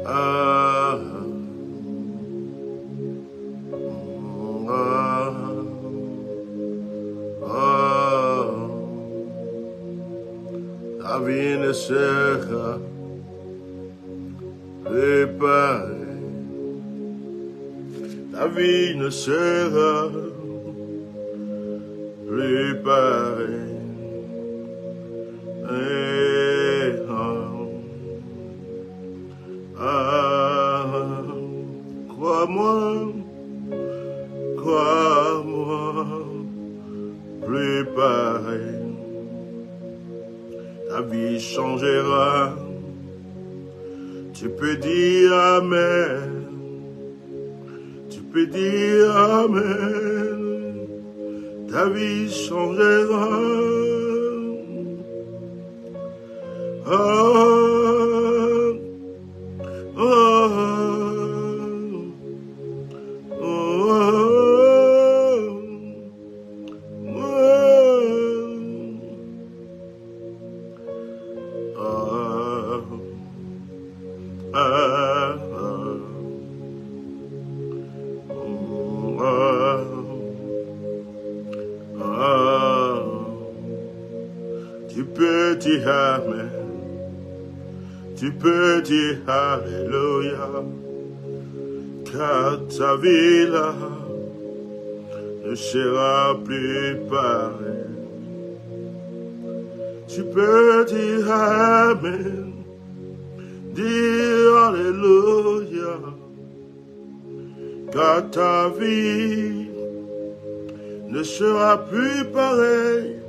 Ah, la vie ne sera plus pareille. La vie ne sera plus pareille. Crois-moi, crois-moi, plus pareil. Ta vie changera. Tu peux dire Amen. Tu peux dire Amen. Ta vie changera. Oh, oh, tu peux dire Amen. Tu peux dire Alléluia. Car ta vie là ne sera plus pareille. Tu peux dire Amen. Dire Alléluia. Car ta vie ne sera plus pareille.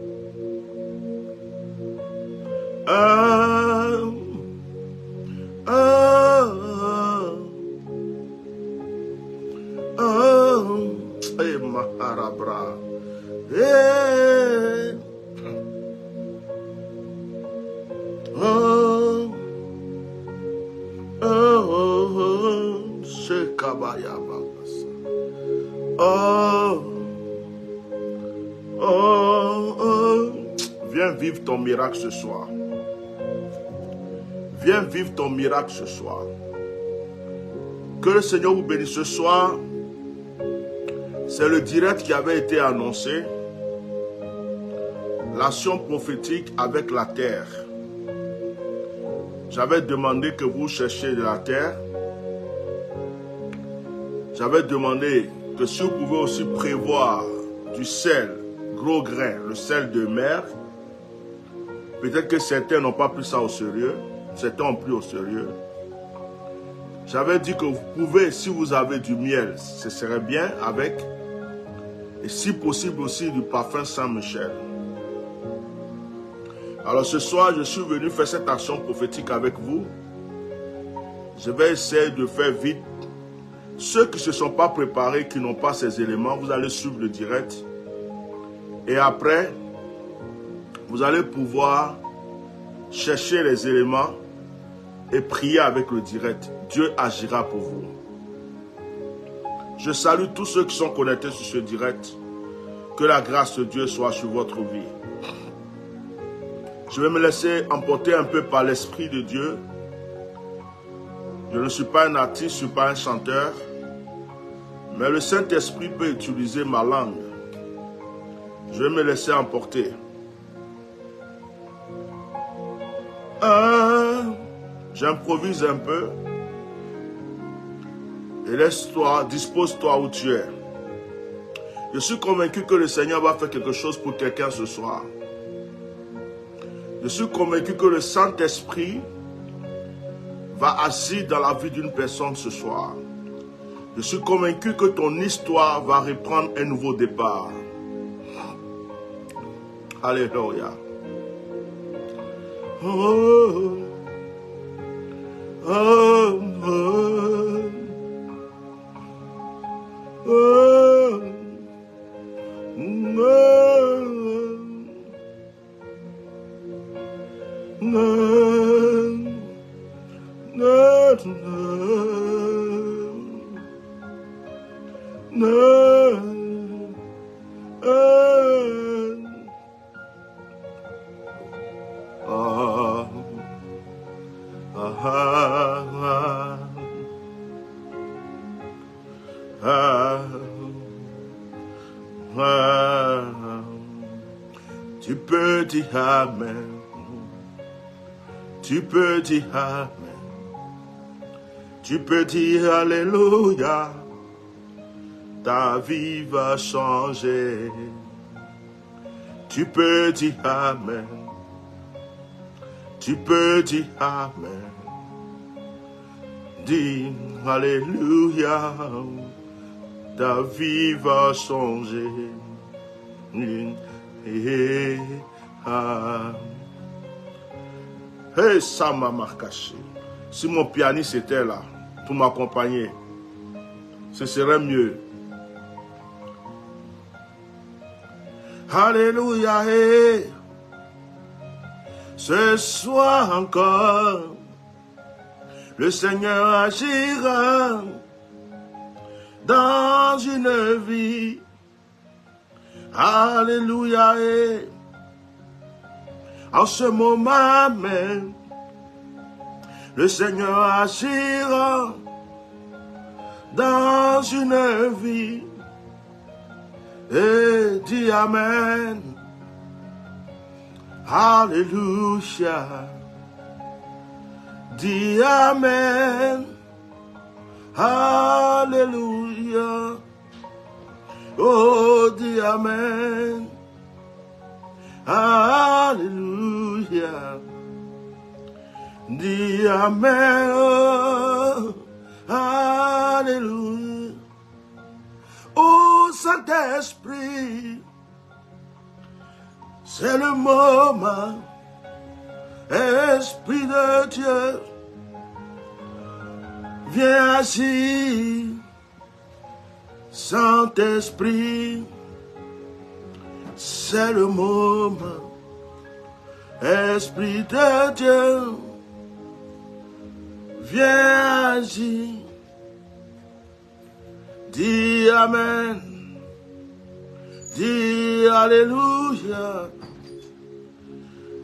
Ah, ah, ah, eh, Maharabra, eh, oh, oh, Shekabaya Babasa, oh, oh, viens vivre ton miracle ce soir. Viens vivre ton miracle ce soir. Que le Seigneur vous bénisse ce soir. C'est le direct qui avait été annoncé. L'action prophétique avec la terre. J'avais demandé que vous cherchiez de la terre. J'avais demandé que si vous pouvez aussi prévoir du sel, gros grain, le sel de mer. Peut-être que certains n'ont pas pris ça au sérieux. Certains ont pris au sérieux. J'avais dit que vous pouvez, si vous avez du miel, ce serait bien avec. Et si possible aussi du parfum Saint-Michel. Alors ce soir, je suis venu faire cette action prophétique avec vous. Je vais essayer de faire vite. Ceux qui ne se sont pas préparés, qui n'ont pas ces éléments, vous allez suivre le direct. Et après, vous allez pouvoir chercher les éléments et prier avec le direct. Dieu agira pour vous. Je salue tous ceux qui sont connectés sur ce direct. Que la grâce de Dieu soit sur votre vie. Je vais me laisser emporter un peu par l'Esprit de Dieu. Je ne suis pas un artiste, je ne suis pas un chanteur. Mais le Saint-Esprit peut utiliser ma langue. Je vais me laisser emporter. J'improvise un peu. Et laisse-toi, dispose-toi où tu es. Je suis convaincu que le Seigneur va faire quelque chose pour quelqu'un ce soir. Je suis convaincu que le Saint-Esprit va agir dans la vie d'une personne ce soir. Je suis convaincu que ton histoire va reprendre un nouveau départ. Alléluia. Oh, oh, oh, oh, dire Amen. Tu peux dire Amen. Tu peux dire Alléluia. Ta vie va changer. Tu peux dire Amen. Tu peux dire Amen. Dis Alléluia. Ta vie va changer. Hey, ça m'a marqué. Si mon pianiste était là pour m'accompagner, ce serait mieux. Alléluia. Hey. Ce soir encore, le Seigneur agira dans une vie. Alléluia. Et en ce moment même, le Seigneur agira dans une vie. Et dis Amen. Alléluia. Dis Amen. Alléluia. Oh, dis Amen. Alléluia. Dis Amen. Oh, Alléluia. Oh, Saint-Esprit, c'est le moment. Esprit de Dieu, viens assis. Saint-Esprit, c'est le moment. Esprit de Dieu, viens agir. Dis Amen. Dis Alléluia.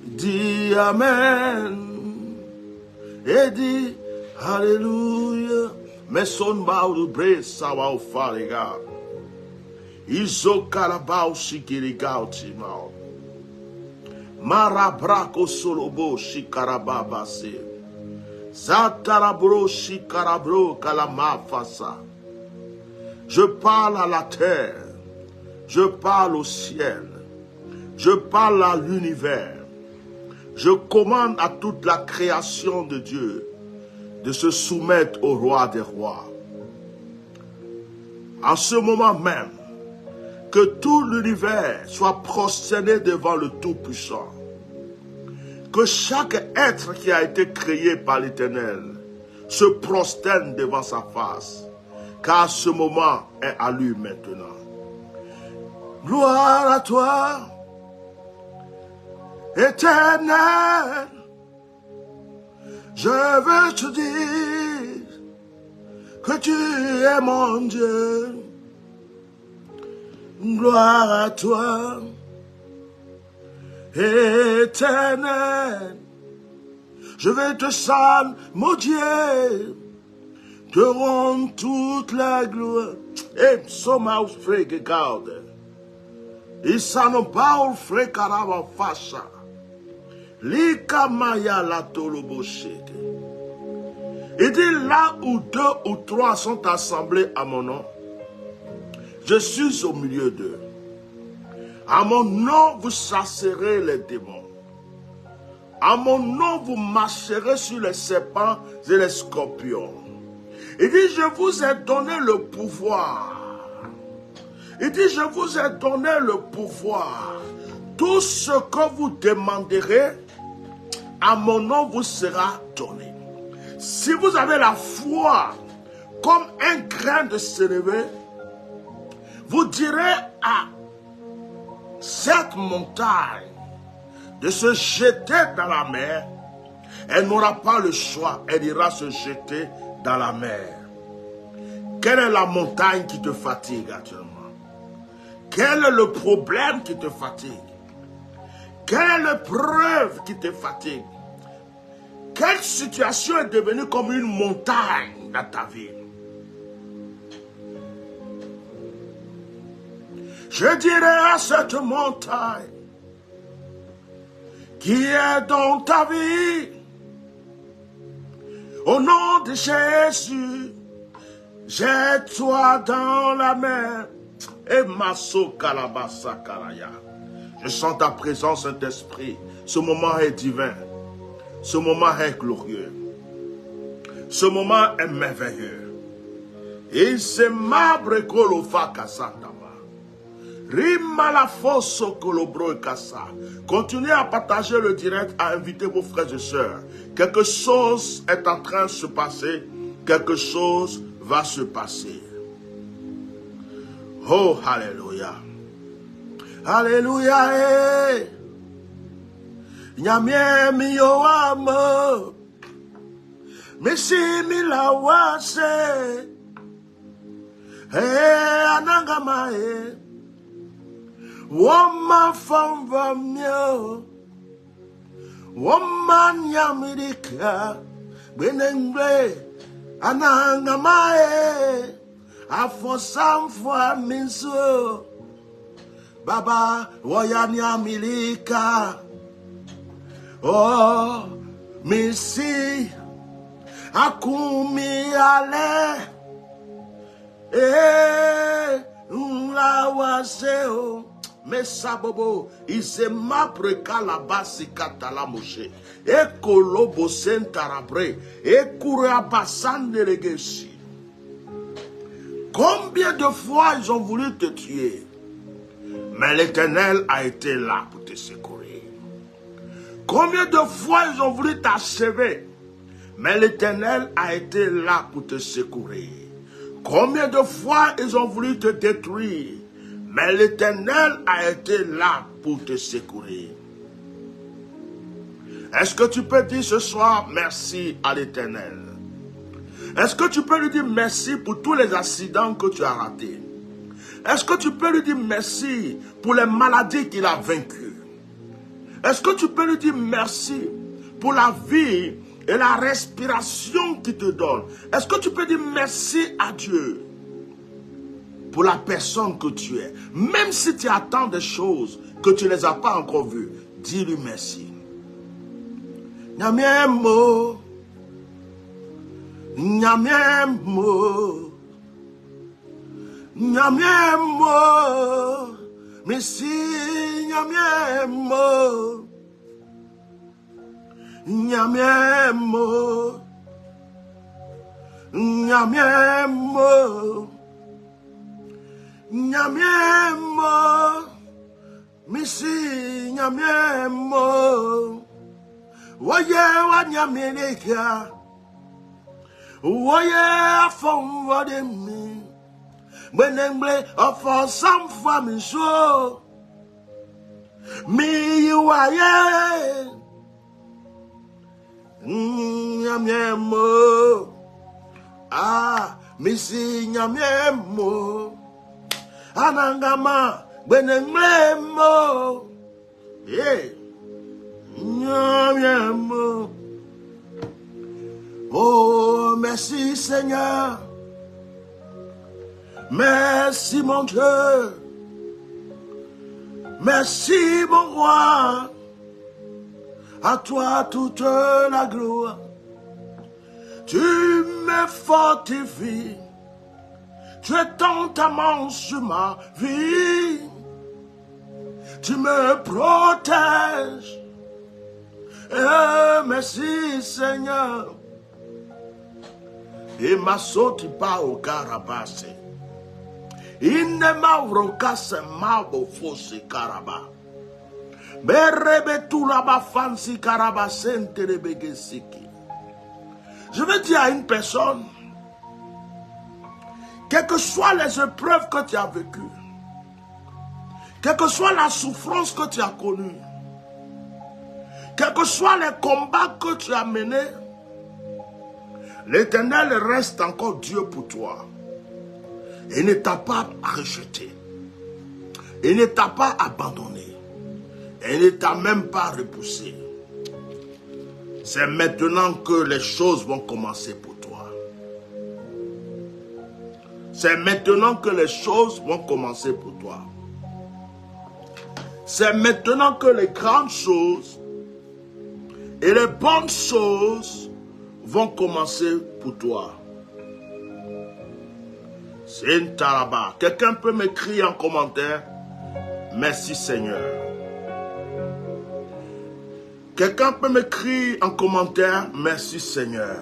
Dis Amen. Et dis Alléluia. Mais son baou de bre sawa o falega. Izo karabao shikirigao timao. Marabrako solobo shikarababase. Zatarabro shikarabro kalamafasa. Je parle à la terre. Je parle au ciel. Je parle à l'univers. Je commande à toute la création de Dieu de se soumettre au roi des rois. En ce moment même, que tout l'univers soit prosterné devant le Tout-Puissant. Que chaque être qui a été créé par l'Éternel se prosterne devant sa face. Car ce moment est à lui maintenant. Gloire à toi, Éternel. Je veux te dire que tu es mon Dieu. Gloire à toi, Éternel. Je vais te saluer, mon Dieu, te rendre toute la gloire. Et soma frère garde. Il s'en pas frère carava facha. Likamaya la tolobosheke. Il dit là où 2 ou 3 sont assemblés à mon nom, je suis au milieu d'eux. À mon nom, vous chasserez les démons. À mon nom, vous marcherez sur les serpents et les scorpions. Il dit, je vous ai donné le pouvoir. Il dit, je vous ai donné le pouvoir. Tout ce que vous demanderez, à mon nom vous sera donné. Si vous avez la foi comme un grain de sénévé, vous direz à cette montagne de se jeter dans la mer. Elle n'aura pas le choix, elle ira se jeter dans la mer. Quelle est la montagne qui te fatigue actuellement? Quel est le problème qui te fatigue? Quelle est l'épreuve qui te fatigue? Quelle situation est devenue comme une montagne dans ta vie? Je dirais à cette montagne, qui est dans ta vie. Au nom de Jésus, jette-toi dans la mer. Et Maso Kalabasa Karaya. Je sens ta présence, Saint-Esprit. Ce moment est divin. Ce moment est glorieux. Ce moment est merveilleux. Et c'est mabre kolofa kasandama. Rima la fosso kolobro kasa. Continuez à partager le direct, à inviter vos frères et sœurs. Quelque chose est en train de se passer. Quelque chose va se passer. Oh, alléluia. Alléluia. Nyamie miyo amo. Misi milawase. Anangama Woman from Vamio Woman Yamirika Benengwe Anangama Afosam for Minso Baba Woyan Yamirika Oh Missy Akumi Ale la waseo mesabobo isema preka basi katala moshe ekolobo sentarabre ekura basande regesi. Combien de fois ils ont voulu te tuer, mais l'Éternel a été là pour te secourir. Combien de fois ils ont voulu t'achever, mais l'Éternel a été là pour te secourir. Combien de fois ils ont voulu te détruire, mais l'Éternel a été là pour te secourir. Est-ce que tu peux dire ce soir merci à l'Éternel? Est-ce que tu peux lui dire merci pour tous les accidents que tu as ratés? Est-ce que tu peux lui dire merci pour les maladies qu'il a vaincues? Est-ce que tu peux lui dire merci pour la vie et la respiration qu'il te donne? Est-ce que tu peux dire merci à Dieu pour la personne que tu es? Même si tu attends des choses que tu ne les as pas encore vues, dis-lui merci. Nyamiemo, Nyamiemo, Nyamiemo, Messi Nyamiemo. Nyamiemo, Nyamiemo, Nyamiemo, Missy Nyamiemo, Woye wa Nyameleka, Woye afon wademi, Benengle afon some family show, me you are. Nyamiemo, Missy Nyamiemo, Anangama, Benenglemo, Nyamiemo. Oh, merci Seigneur, merci mon Dieu, merci mon roi. À toi toute la gloire. Tu me fortifies. Tu es tant amant sur ma vie. Tu me protèges. Merci Seigneur. Et ma sauti pas au carabase. Il ne m'a rocase ma au fausse caraba. Je veux dire à une personne, quelles que soient les épreuves que tu as vécues, quelle que soit la souffrance que tu as connue, quels que soient les combats que tu as menés, l'Éternel reste encore Dieu pour toi. Il ne t'a pas rejeté. Il ne t'a pas abandonné. Il ne t'a même pas repoussé. C'est maintenant que les choses vont commencer pour toi. C'est maintenant que les choses vont commencer pour toi. C'est maintenant que les grandes choses Et les bonnes choses vont commencer pour toi. C'est une taraba. Quelqu'un peut m'écrire en commentaire. Merci Seigneur. Quelqu'un peut m'écrire en commentaire. Merci Seigneur.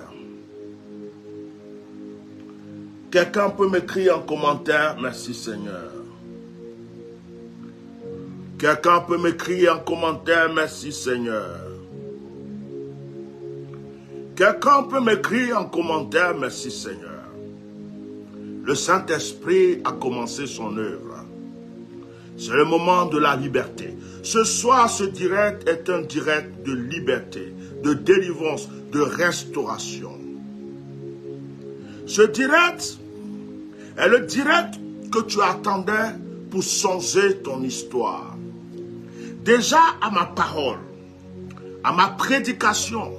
Quelqu'un peut m'écrire en commentaire. Merci Seigneur. Quelqu'un peut m'écrire en commentaire. Merci Seigneur. Quelqu'un peut m'écrire en commentaire. Merci Seigneur. Le Saint-Esprit a commencé son œuvre. C'est le moment de la liberté. Ce soir, ce direct est un direct de liberté, de délivrance, de restauration. Ce direct est le direct que tu attendais pour changer ton histoire. Déjà à ma parole, à ma prédication,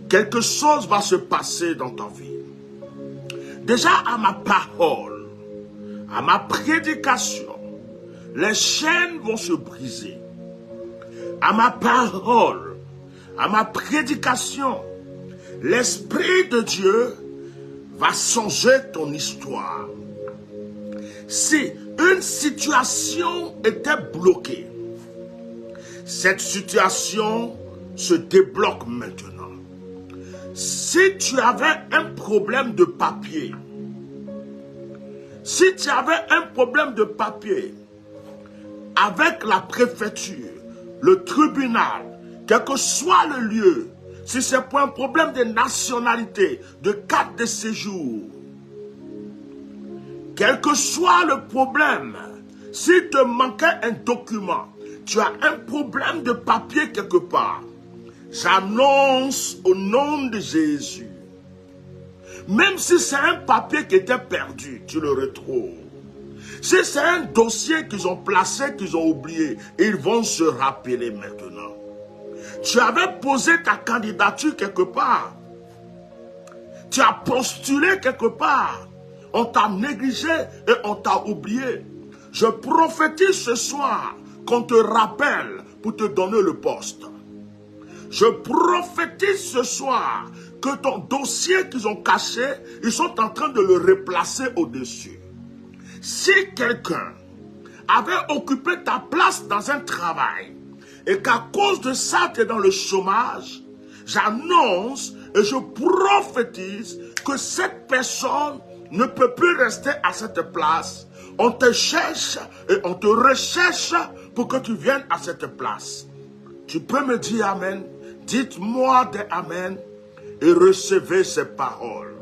quelque chose va se passer dans ta vie. Déjà à ma parole, à ma prédication, les chaînes vont se briser. À ma parole, à ma prédication, l'Esprit de Dieu va changer ton histoire. Si une situation était bloquée, cette situation se débloque maintenant. Si tu avais un problème de papier, avec la préfecture, le tribunal, quel que soit le lieu, si c'est pour un problème de nationalité, de carte de séjour, quel que soit le problème, s'il te manquait un document, tu as un problème de papier quelque part, j'annonce au nom de Jésus, même si c'est un papier qui était perdu, tu le retrouves. Si c'est un dossier qu'ils ont placé, qu'ils ont oublié, ils vont se rappeler maintenant. Tu avais posé ta candidature quelque part. Tu as postulé quelque part. On t'a négligé et on t'a oublié. Je prophétise ce soir qu'on te rappelle pour te donner le poste. Je prophétise ce soir que ton dossier qu'ils ont caché, ils sont en train de le replacer au-dessus. Si quelqu'un avait occupé ta place dans un travail et qu'à cause de ça tu es dans le chômage, j'annonce et je prophétise que cette personne ne peut plus rester à cette place. On te cherche et on te recherche pour que tu viennes à cette place. Tu peux me dire Amen? Dites-moi des Amen et recevez ces paroles.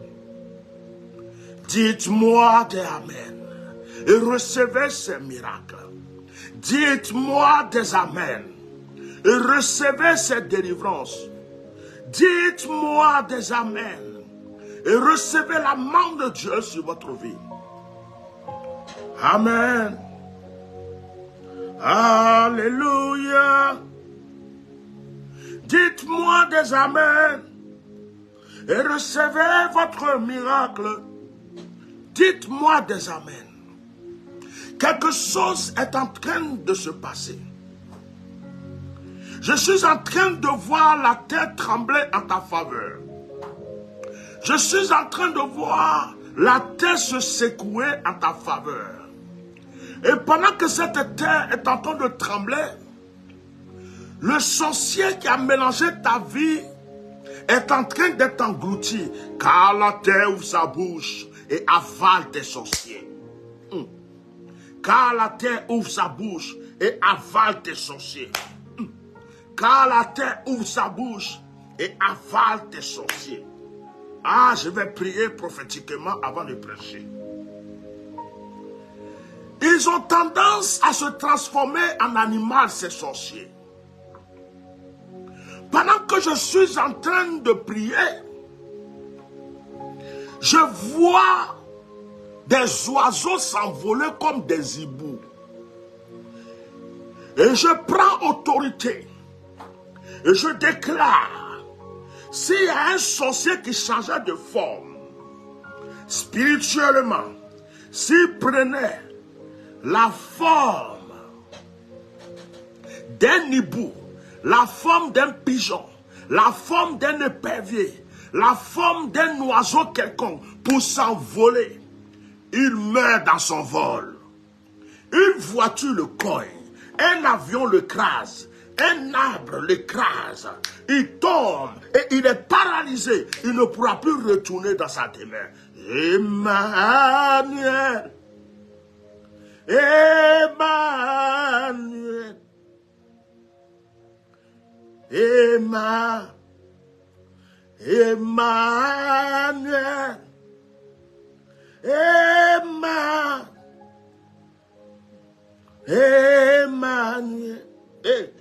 Dites-moi des Amen et recevez ces miracles. Dites-moi des Amen et recevez ces délivrances. Dites-moi des Amen et recevez la main de Dieu sur votre vie. Amen. Alléluia. Dites-moi des Amen et recevez votre miracle. Dites-moi des Amen. Quelque chose est en train de se passer. Je suis en train de voir la terre trembler en ta faveur. Je suis en train de voir la terre se secouer en ta faveur. Et pendant que cette terre est en train de trembler, le sorcier qui a mélangé ta vie est en train d'être englouti. Car la terre ouvre sa bouche et avale tes sorciers. Car la terre ouvre sa bouche et avale tes sorciers. Car la terre ouvre sa bouche et avale tes sorciers. Ah, je vais prier prophétiquement avant de prêcher. Ils ont tendance à se transformer en animal, ces sorciers. Pendant que je suis en train de prier, je vois des oiseaux s'envoler comme des hiboux. Et je prends autorité. Et je déclare, s'il y a un sorcier qui changeait de forme, spirituellement, s'il prenait la forme d'un hibou, la forme d'un pigeon, la forme d'un épervier, la forme d'un oiseau quelconque pour s'envoler. Il meurt dans son vol. Une voiture le cogne, un avion le crase, un arbre l'écrase. Il tombe et il est paralysé. Il ne pourra plus retourner dans sa demeure. Emmanuel. Emmanuel. Emmanuel. Emmanuel. Emmanuel. Emmanuel. Hey.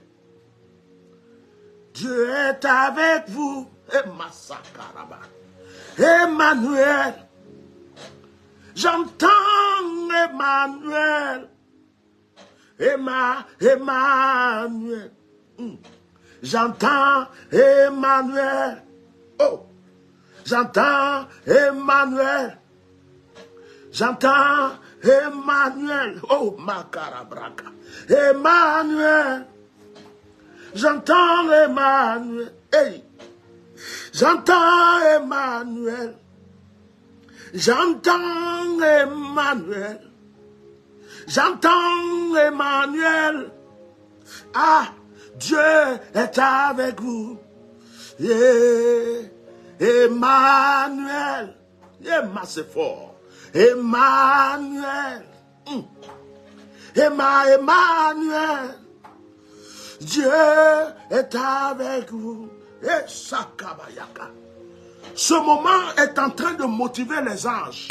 Dieu est avec vous. Emmanuel. J'entends Emmanuel. Emmanuel. J'entends Emmanuel. Oh. J'entends Emmanuel. J'entends Emmanuel. Oh, Makarabraka. Emmanuel. J'entends Emmanuel. Hey. J'entends Emmanuel. J'entends Emmanuel. J'entends Emmanuel. Ah, Dieu est avec vous. Yeah. Emmanuel. C'est fort. Emmanuel. Emmanuel. Dieu est avec vous. Et Sakabayaka. Ce moment est en train de motiver les anges.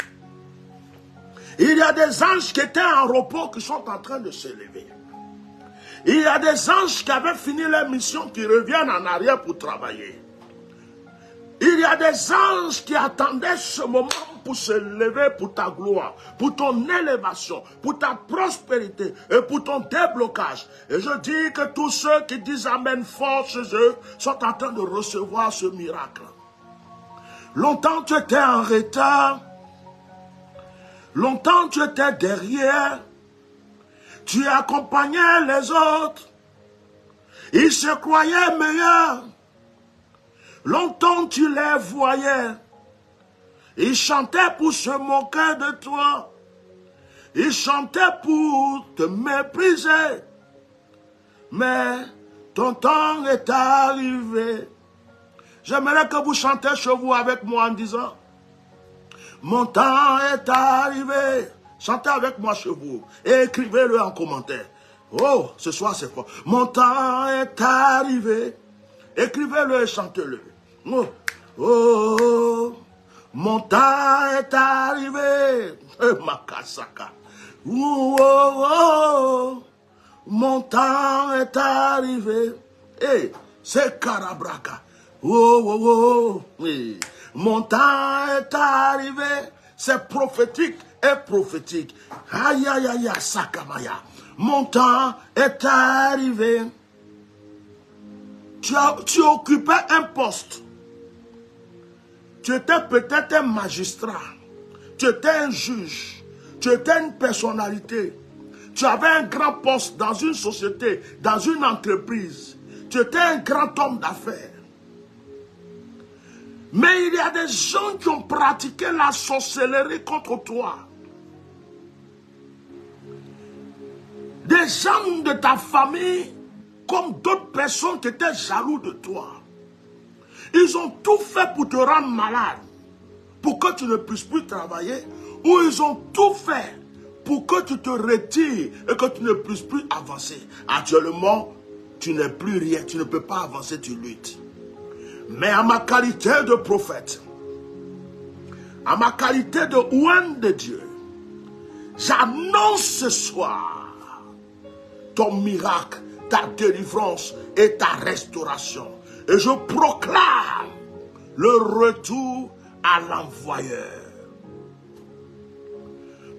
Il y a des anges qui étaient en repos qui sont en train de se lever. Il y a des anges qui avaient fini leur mission qui reviennent en arrière pour travailler. Il y a des anges qui attendaient ce moment pour se lever pour ta gloire, pour ton élévation, pour ta prospérité et pour ton déblocage. Et je dis que tous ceux qui disent Amen fort chez eux sont en train de recevoir ce miracle. Longtemps tu étais en retard, longtemps tu étais derrière, tu accompagnais les autres, ils se croyaient meilleurs. Longtemps tu les voyais, ils chantaient pour se moquer de toi, ils chantaient pour te mépriser, mais ton temps est arrivé. J'aimerais que vous chantez chez vous avec moi en disant, mon temps est arrivé. Chantez avec moi chez vous et écrivez-le en commentaire. Oh, ce soir c'est fort. Mon temps est arrivé. Écrivez-le et chantez-le. Oh, oh, mon temps est arrivé. Makasaka. Oh, oh, oh, mon temps est arrivé. Hey, c'est Karabraka. Oh, oh, oh, oui. Mon temps est arrivé. C'est prophétique et prophétique. Aïe, aïe, aïe, Sakamaya. Mon temps est arrivé. Tu occupais un poste. Tu étais peut-être un magistrat. Tu étais un juge. Tu étais une personnalité. Tu avais un grand poste dans une société, dans une entreprise. Tu étais un grand homme d'affaires. Mais il y a des gens qui ont pratiqué la sorcellerie contre toi. Des gens de ta famille, comme d'autres personnes qui étaient jaloux de toi. Ils ont tout fait pour te rendre malade, pour que tu ne puisses plus travailler, ou ils ont tout fait pour que tu te retires et que tu ne puisses plus avancer. Actuellement, tu n'es plus rien, tu ne peux pas avancer, tu luttes. Mais à ma qualité de prophète, à ma qualité de ouen de Dieu, j'annonce ce soir ton miracle, ta délivrance et ta restauration. Et je proclame le retour à l'envoyeur.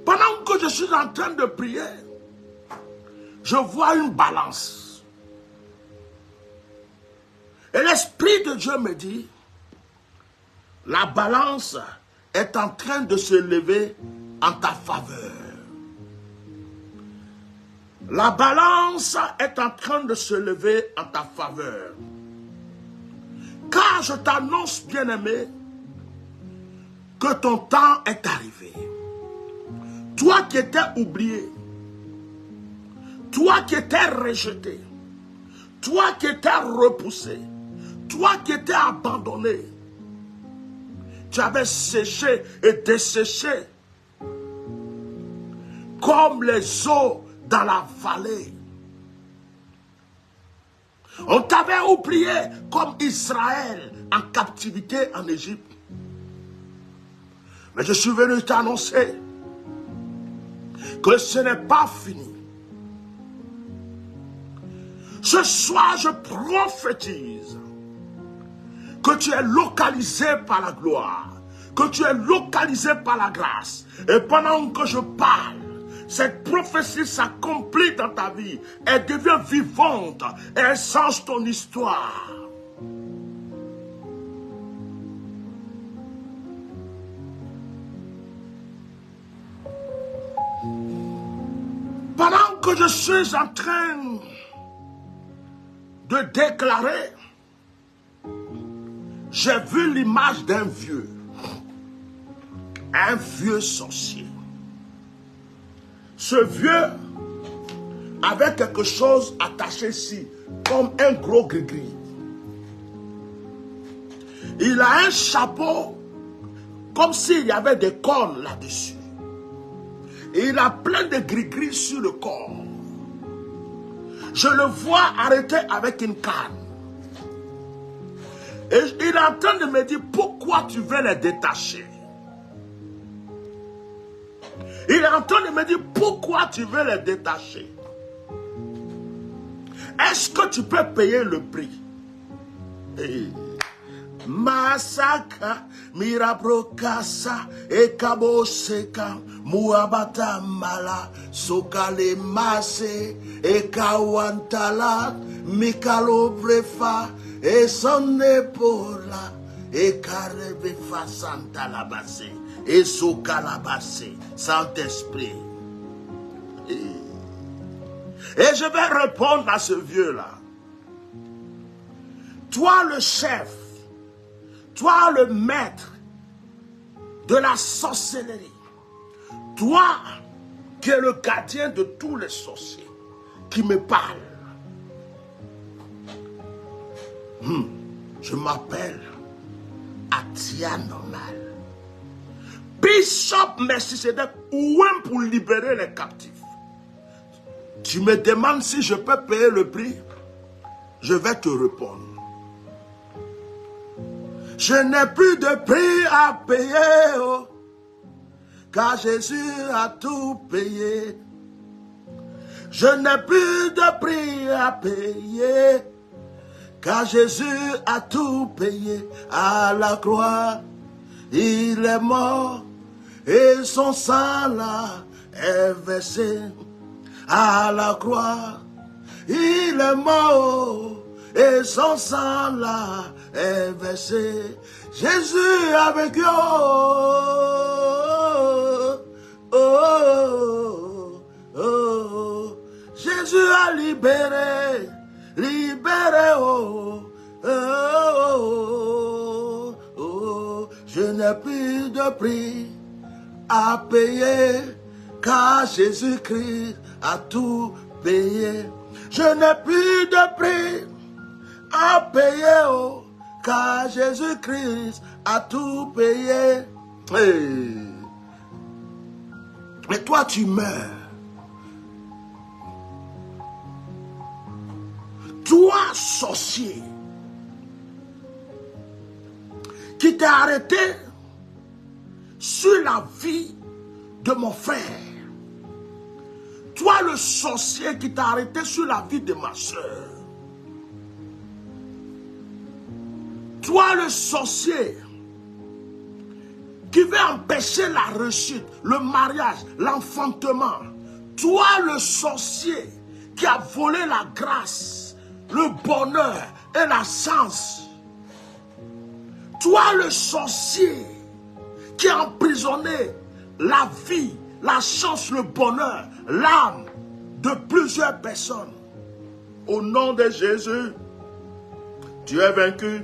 Pendant que je suis en train de prier, je vois une balance. Et l'Esprit de Dieu me dit, la balance est en train de se lever en ta faveur. La balance est en train de se lever en ta faveur. soir, je t'annonce, bien-aimé, que ton temps est arrivé. Toi qui étais oublié, toi qui étais rejeté, toi qui étais repoussé, toi qui étais abandonné, tu avais séché et desséché comme les eaux dans la vallée. On t'avait oublié comme Israël en captivité en Égypte. Mais je suis venu t'annoncer que ce n'est pas fini. Ce soir, je prophétise que tu es localisé par la gloire, que tu es localisé par la grâce. Et pendant que je parle, cette prophétie s'accomplit dans ta vie. Elle devient vivante. Elle change ton histoire. Pendant que je suis en train de déclarer, j'ai vu l'image d'un vieux sorcier. Ce vieux avait quelque chose attaché ici, comme un gros gris-gris. Il a un chapeau, comme s'il y avait des cornes là-dessus. Et il a plein de gris-gris sur le corps. Je le vois arrêté avec une canne. Et il est en train de me dire, pourquoi tu veux les détacher? Il est en train de me dire, pourquoi tu veux les détacher? Est-ce que tu peux payer le prix? Masaka, mirabrokasa, ekaboseka, muabata mala, sokale mase, ekawantala, mikalo brefa, et son épaule, et karebefa santalabase, et sokalabase, Saint-Esprit. Et je vais répondre à ce vieux-là. Toi le chef, toi le maître de la sorcellerie, toi qui es le gardien de tous les sorciers, qui me parle. Je m'appelle Atia Normal. Bishop Melchisedec, ouin pour libérer les captifs. Tu me demandes si je peux payer le prix. Je vais te répondre. Je n'ai plus de prix à payer, oh, car Jésus a tout payé. Je n'ai plus de prix à payer, car Jésus a tout payé à la croix. Il est mort et son sang là est versé à la croix. Il est mort et son sang là est versé. Jésus avec eux. Oh, oh, oh. Jésus a libéré, oh, oh, oh, oh. Je n'ai plus de prix à payer, car Jésus-Christ a tout payé. Je n'ai plus de prix à payer, oh, car Jésus-Christ a tout payé. Hey. Mais toi tu meurs. Toi sorcier, qui t'es arrêté sur la vie de mon frère. Toi le sorcier qui t'a arrêté sur la vie de ma soeur. Toi le sorcier qui veut empêcher la réussite, le mariage, l'enfantement. Toi le sorcier qui a volé la grâce, le bonheur et la chance. Toi le sorcier qui a emprisonné la vie, la chance, le bonheur, l'âme de plusieurs personnes. Au nom de Jésus, tu es vaincu.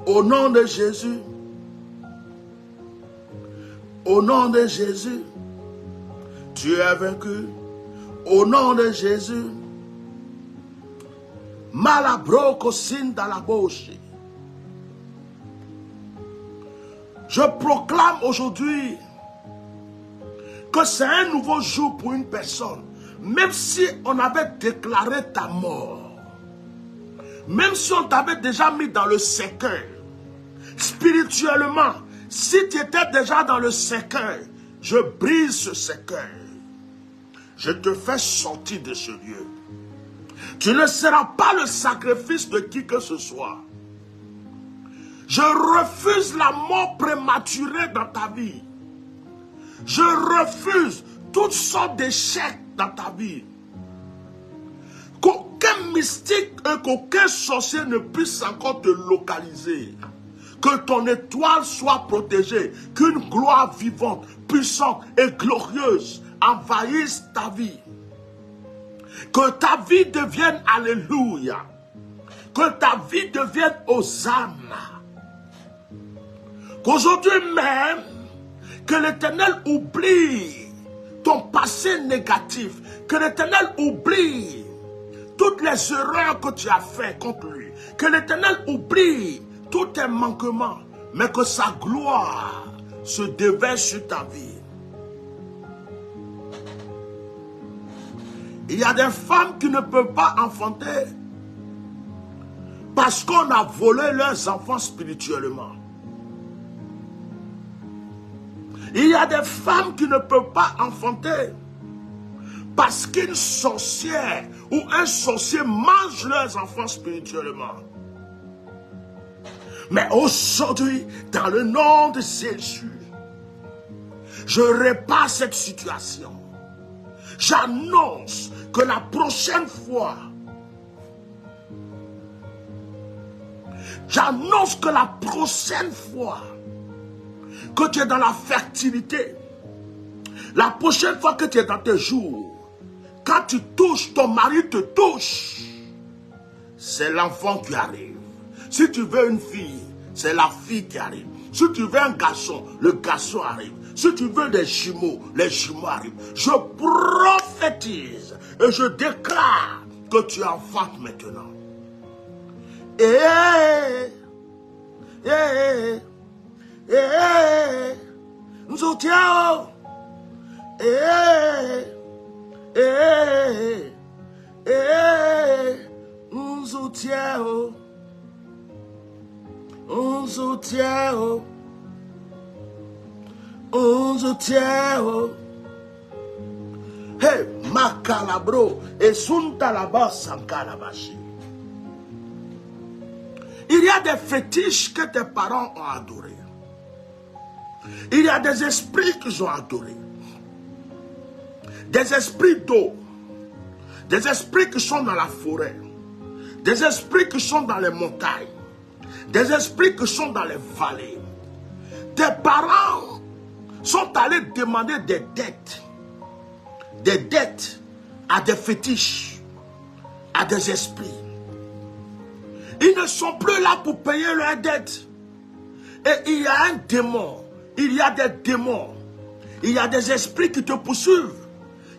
Au nom de Jésus. Au nom de Jésus. Tu es vaincu. Au nom de Jésus. Malabroco sin dans la bouche. Je proclame aujourd'hui que c'est un nouveau jour pour une personne. Même si on avait déclaré ta mort, même si on t'avait déjà mis dans le cercueil, spirituellement, si tu étais déjà dans le cercueil, je brise ce cercueil. Je te fais sortir de ce lieu. Tu ne seras pas le sacrifice de qui que ce soit. Je refuse la mort prématurée dans ta vie. Je refuse toutes sortes d'échecs dans ta vie. Qu'aucun mystique et qu'aucun sorcier ne puisse encore te localiser. Que ton étoile soit protégée. Qu'une gloire vivante, puissante et glorieuse envahisse ta vie. Que ta vie devienne alléluia. Que ta vie devienne Hosanna. Qu'aujourd'hui même, que l'Éternel oublie ton passé négatif. Que l'Éternel oublie toutes les erreurs que tu as faites contre lui. Que l'Éternel oublie tous tes manquements. Mais que sa gloire se déverse sur ta vie. Il y a des femmes qui ne peuvent pas enfanter parce qu'on a volé leurs enfants spirituellement. Il y a des femmes qui ne peuvent pas enfanter parce qu'une sorcière ou un sorcier mange leurs enfants spirituellement. Mais aujourd'hui, dans le nom de Jésus, je répare cette situation. J'annonce que la prochaine fois, que tu es dans la fertilité, la prochaine fois que tu es dans tes jours, quand tu touches, ton mari te touche, c'est l'enfant qui arrive. Si tu veux une fille, c'est la fille qui arrive. Si tu veux un garçon, le garçon arrive. Si tu veux des jumeaux, les jumeaux arrivent. Je prophétise et je déclare que tu enfantes maintenant. Nous soutiens. Nous soutiens. On soutient, on soutient. Hey, Makalabro, et Suntalaba Sankalabashi. Il y a des fétiches que tes parents ont adorés. Il y a des esprits qu'ils ont adorés. Des esprits d'eau. Des esprits qui sont dans la forêt. Des esprits qui sont dans les montagnes. Des esprits qui sont dans les vallées. Tes parents sont allés demander des dettes à des fétiches, à des esprits. Ils ne sont plus là pour payer leurs dettes. Et il y a un démon, il y a des démons, il y a des esprits qui te poursuivent,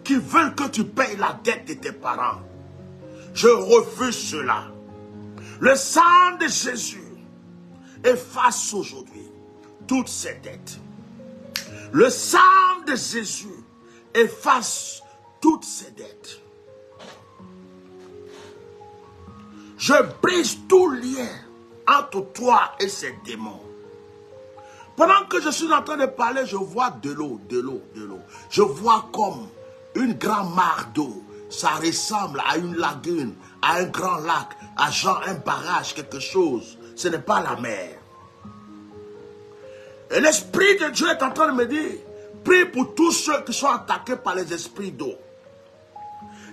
qui veulent que tu payes la dette de tes parents. Je refuse cela. Le sang de Jésus efface aujourd'hui toutes ces dettes. Le sang de Jésus efface toutes ces dettes. Je brise tout lien entre toi et ces démons. Pendant que je suis en train de parler, je vois de l'eau. Je vois comme une grande mare d'eau. Ça ressemble à une lagune, à un grand lac, à genre un barrage, quelque chose. Ce n'est pas la mer. Et l'Esprit de Dieu est en train de me dire, prie pour tous ceux qui sont attaqués par les esprits d'eau.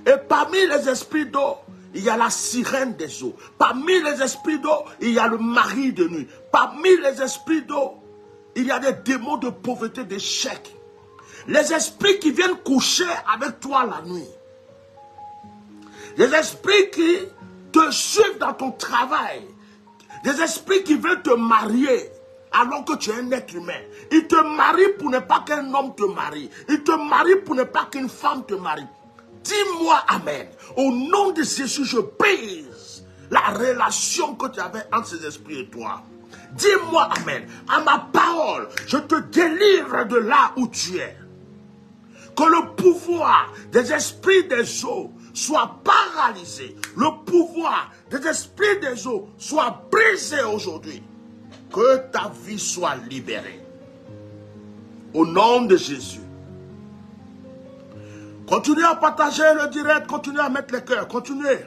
Et parmi les esprits d'eau, il y a la sirène des eaux. Parmi les esprits d'eau, il y a le mari de nuit. Parmi les esprits d'eau, il y a des démons de pauvreté, d'échec. Les esprits qui viennent coucher avec toi la nuit. Les esprits qui te suivent dans ton travail. Des esprits qui veulent te marier alors que tu es un être humain. Ils te marient pour ne pas qu'un homme te marie. Ils te marient pour ne pas qu'une femme te marie. Dis-moi Amen. Au nom de Jésus, je brise la relation que tu avais entre ces esprits et toi. Dis-moi Amen. À ma parole, je te délivre de là où tu es. Que le pouvoir des esprits des eaux soit paralysé. Le pouvoir des esprits des eaux soit brisé aujourd'hui. Que ta vie soit libérée. Au nom de Jésus. Continuez à partager le direct, continuez à mettre les cœurs, continuez.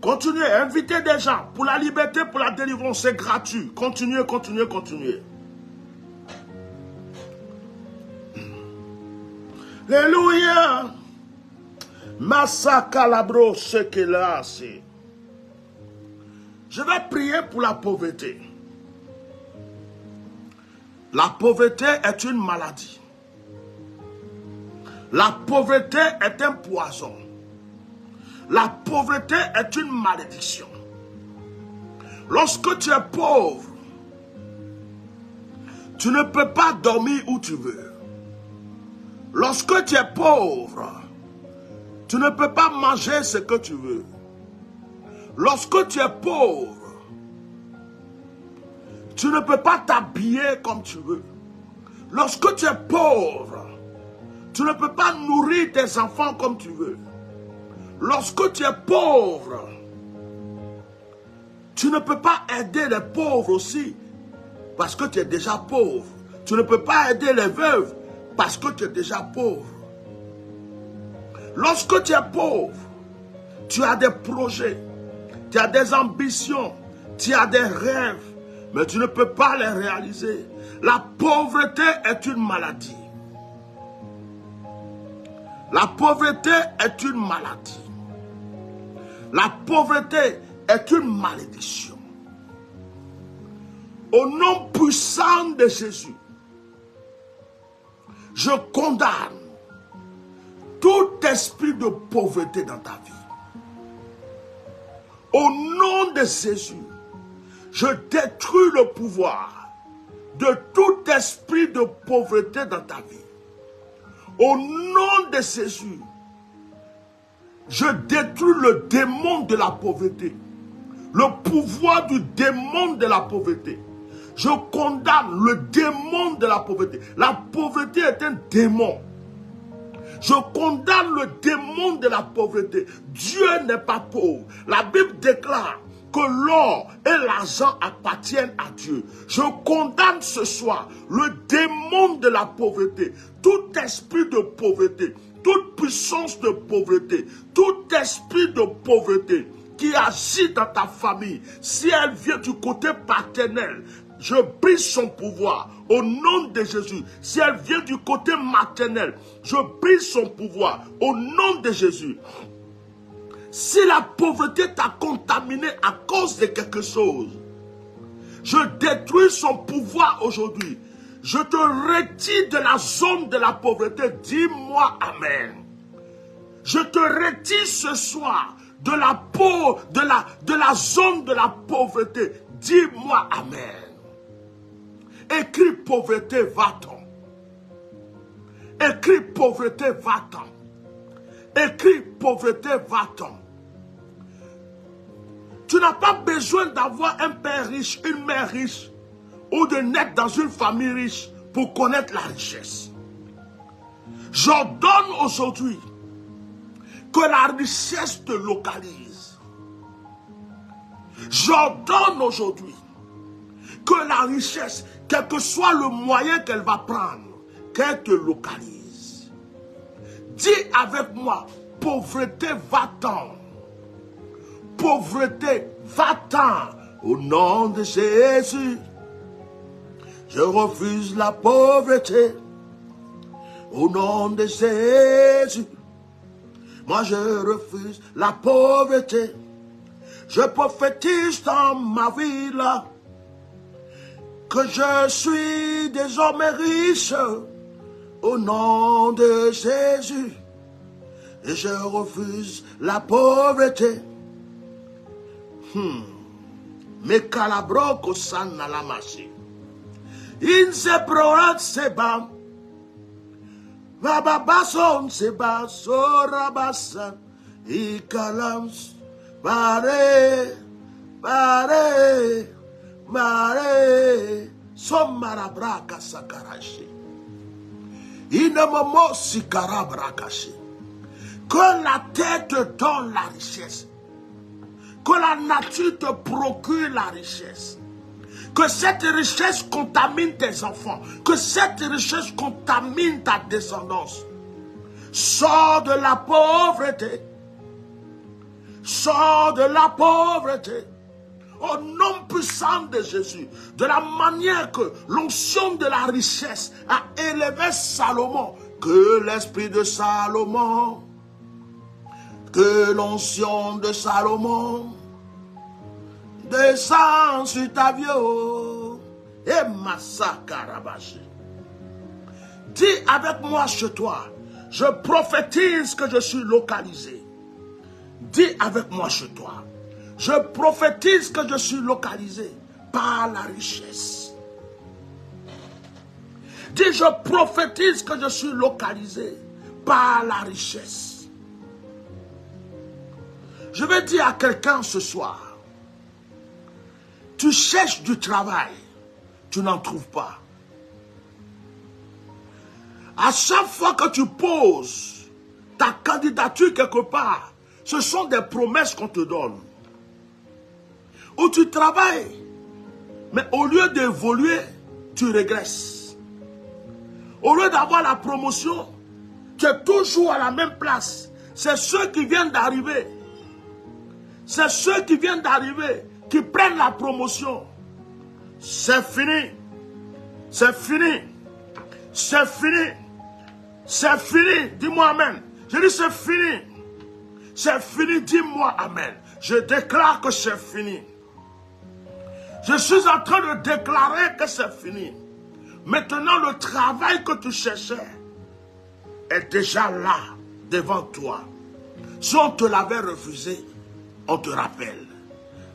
Continuez, invitez des gens pour la liberté, pour la délivrance, c'est gratuit. Continuez, continuez, continuez. Alléluia. Massakalabro sekelasi. Je vais prier pour la pauvreté. La pauvreté est une maladie. La pauvreté est un poison. La pauvreté est une malédiction. Lorsque tu es pauvre, tu ne peux pas dormir où tu veux. Lorsque tu es pauvre, tu ne peux pas manger ce que tu veux. Lorsque tu es pauvre, tu ne peux pas t'habiller comme tu veux. Lorsque tu es pauvre, tu ne peux pas nourrir tes enfants comme tu veux. Lorsque tu es pauvre, tu ne peux pas aider les pauvres aussi parce que tu es déjà pauvre. Tu ne peux pas aider les veuves parce que tu es déjà pauvre. Lorsque tu es pauvre, tu as des projets, tu as des ambitions, tu as des rêves, mais tu ne peux pas les réaliser. La pauvreté est une maladie. La pauvreté est une maladie. La pauvreté est une malédiction. Au nom puissant de Jésus, je condamne tout esprit de pauvreté dans ta vie. Au nom de Jésus, je détruis le pouvoir de tout esprit de pauvreté dans ta vie. Au nom de Jésus, je détruis le démon de la pauvreté. Le pouvoir du démon de la pauvreté. Je condamne le démon de la pauvreté. La pauvreté est un démon. Je condamne le démon de la pauvreté. Dieu n'est pas pauvre. La Bible déclare que l'or et l'argent appartiennent à Dieu. Je condamne ce soir le démon de la pauvreté. Tout esprit de pauvreté, toute puissance de pauvreté, tout esprit de pauvreté qui agit dans ta famille, si elle vient du côté paternel, je brise son pouvoir au nom de Jésus. Si elle vient du côté maternel, je brise son pouvoir au nom de Jésus. Si la pauvreté t'a contaminé à cause de quelque chose, je détruis son pouvoir aujourd'hui. Je te retire de la zone de la pauvreté. Dis-moi Amen. Je te retire ce soir de la zone de la pauvreté. Dis-moi Amen. Écris pauvreté, va-t'en. Écris pauvreté, va-t'en. Écris pauvreté, va-t'en. Tu n'as pas besoin d'avoir un père riche, une mère riche, ou de naître dans une famille riche pour connaître la richesse. J'ordonne aujourd'hui que la richesse te localise. J'ordonne aujourd'hui que la richesse, quel que soit le moyen qu'elle va prendre, qu'elle te localise. Dis avec moi, pauvreté, va-t'en. Pauvreté, va-t'en. Au nom de Jésus, je refuse la pauvreté. Au nom de Jésus, moi je refuse la pauvreté. Je prophétise dans ma vie là que je suis désormais riche au nom de Jésus. Et je refuse la pauvreté. Me calabroko san na la machi. In se prorat seba. Bababason seba sorabasa. I calams. Pare. Pare. Mare. Somarabraka sakarashi. Inamomo sikarabrakashi. Que la terre te donne la richesse. Que la nature te procure la richesse. Que cette richesse contamine tes enfants. Que cette richesse contamine ta descendance. Sors de la pauvreté. Sors de la pauvreté. Au nom puissant de Jésus. De la manière que l'onction de la richesse a élevé Salomon. Que l'esprit de Salomon, que l'onction de Salomon descend sur ta vie. Et massacarabashi. Dis avec moi chez toi, je prophétise que je suis localisé. Dis avec moi chez toi, je prophétise que je suis localisé par la richesse. Dis, je prophétise que je suis localisé par la richesse. Je vais dire à quelqu'un ce soir, tu cherches du travail, tu n'en trouves pas. À chaque fois que tu poses ta candidature quelque part, ce sont des promesses qu'on te donne. Où tu travailles, mais au lieu d'évoluer, tu régresses. Au lieu d'avoir la promotion, tu es toujours à la même place. C'est ceux qui viennent d'arriver. C'est ceux qui viennent d'arriver qui prennent la promotion. C'est fini. C'est fini. C'est fini. C'est fini. Dis-moi amen. Je dis c'est fini. C'est fini. Dis-moi amen. Je déclare que c'est fini. Je suis en train de déclarer que c'est fini. Maintenant, le travail que tu cherchais est déjà là, devant toi. Si on te l'avait refusé, on te rappelle.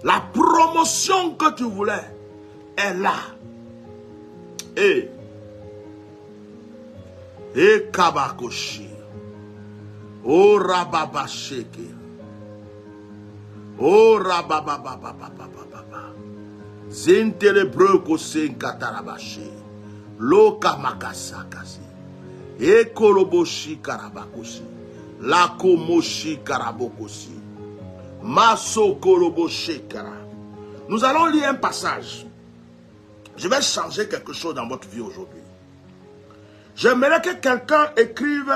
La promotion que tu voulais est là. Et Kabakoshi. Oh Rababasheke. Oh Rababababababababa. Zintelebreko Senkatarabashi. Loka makasakasi. Ekoloboshi karabakoshi. Lakomoshi karabokoshi. Maso koloboshi kara. Nous allons lire un passage. Je vais changer quelque chose dans votre vie aujourd'hui. J'aimerais que quelqu'un écrive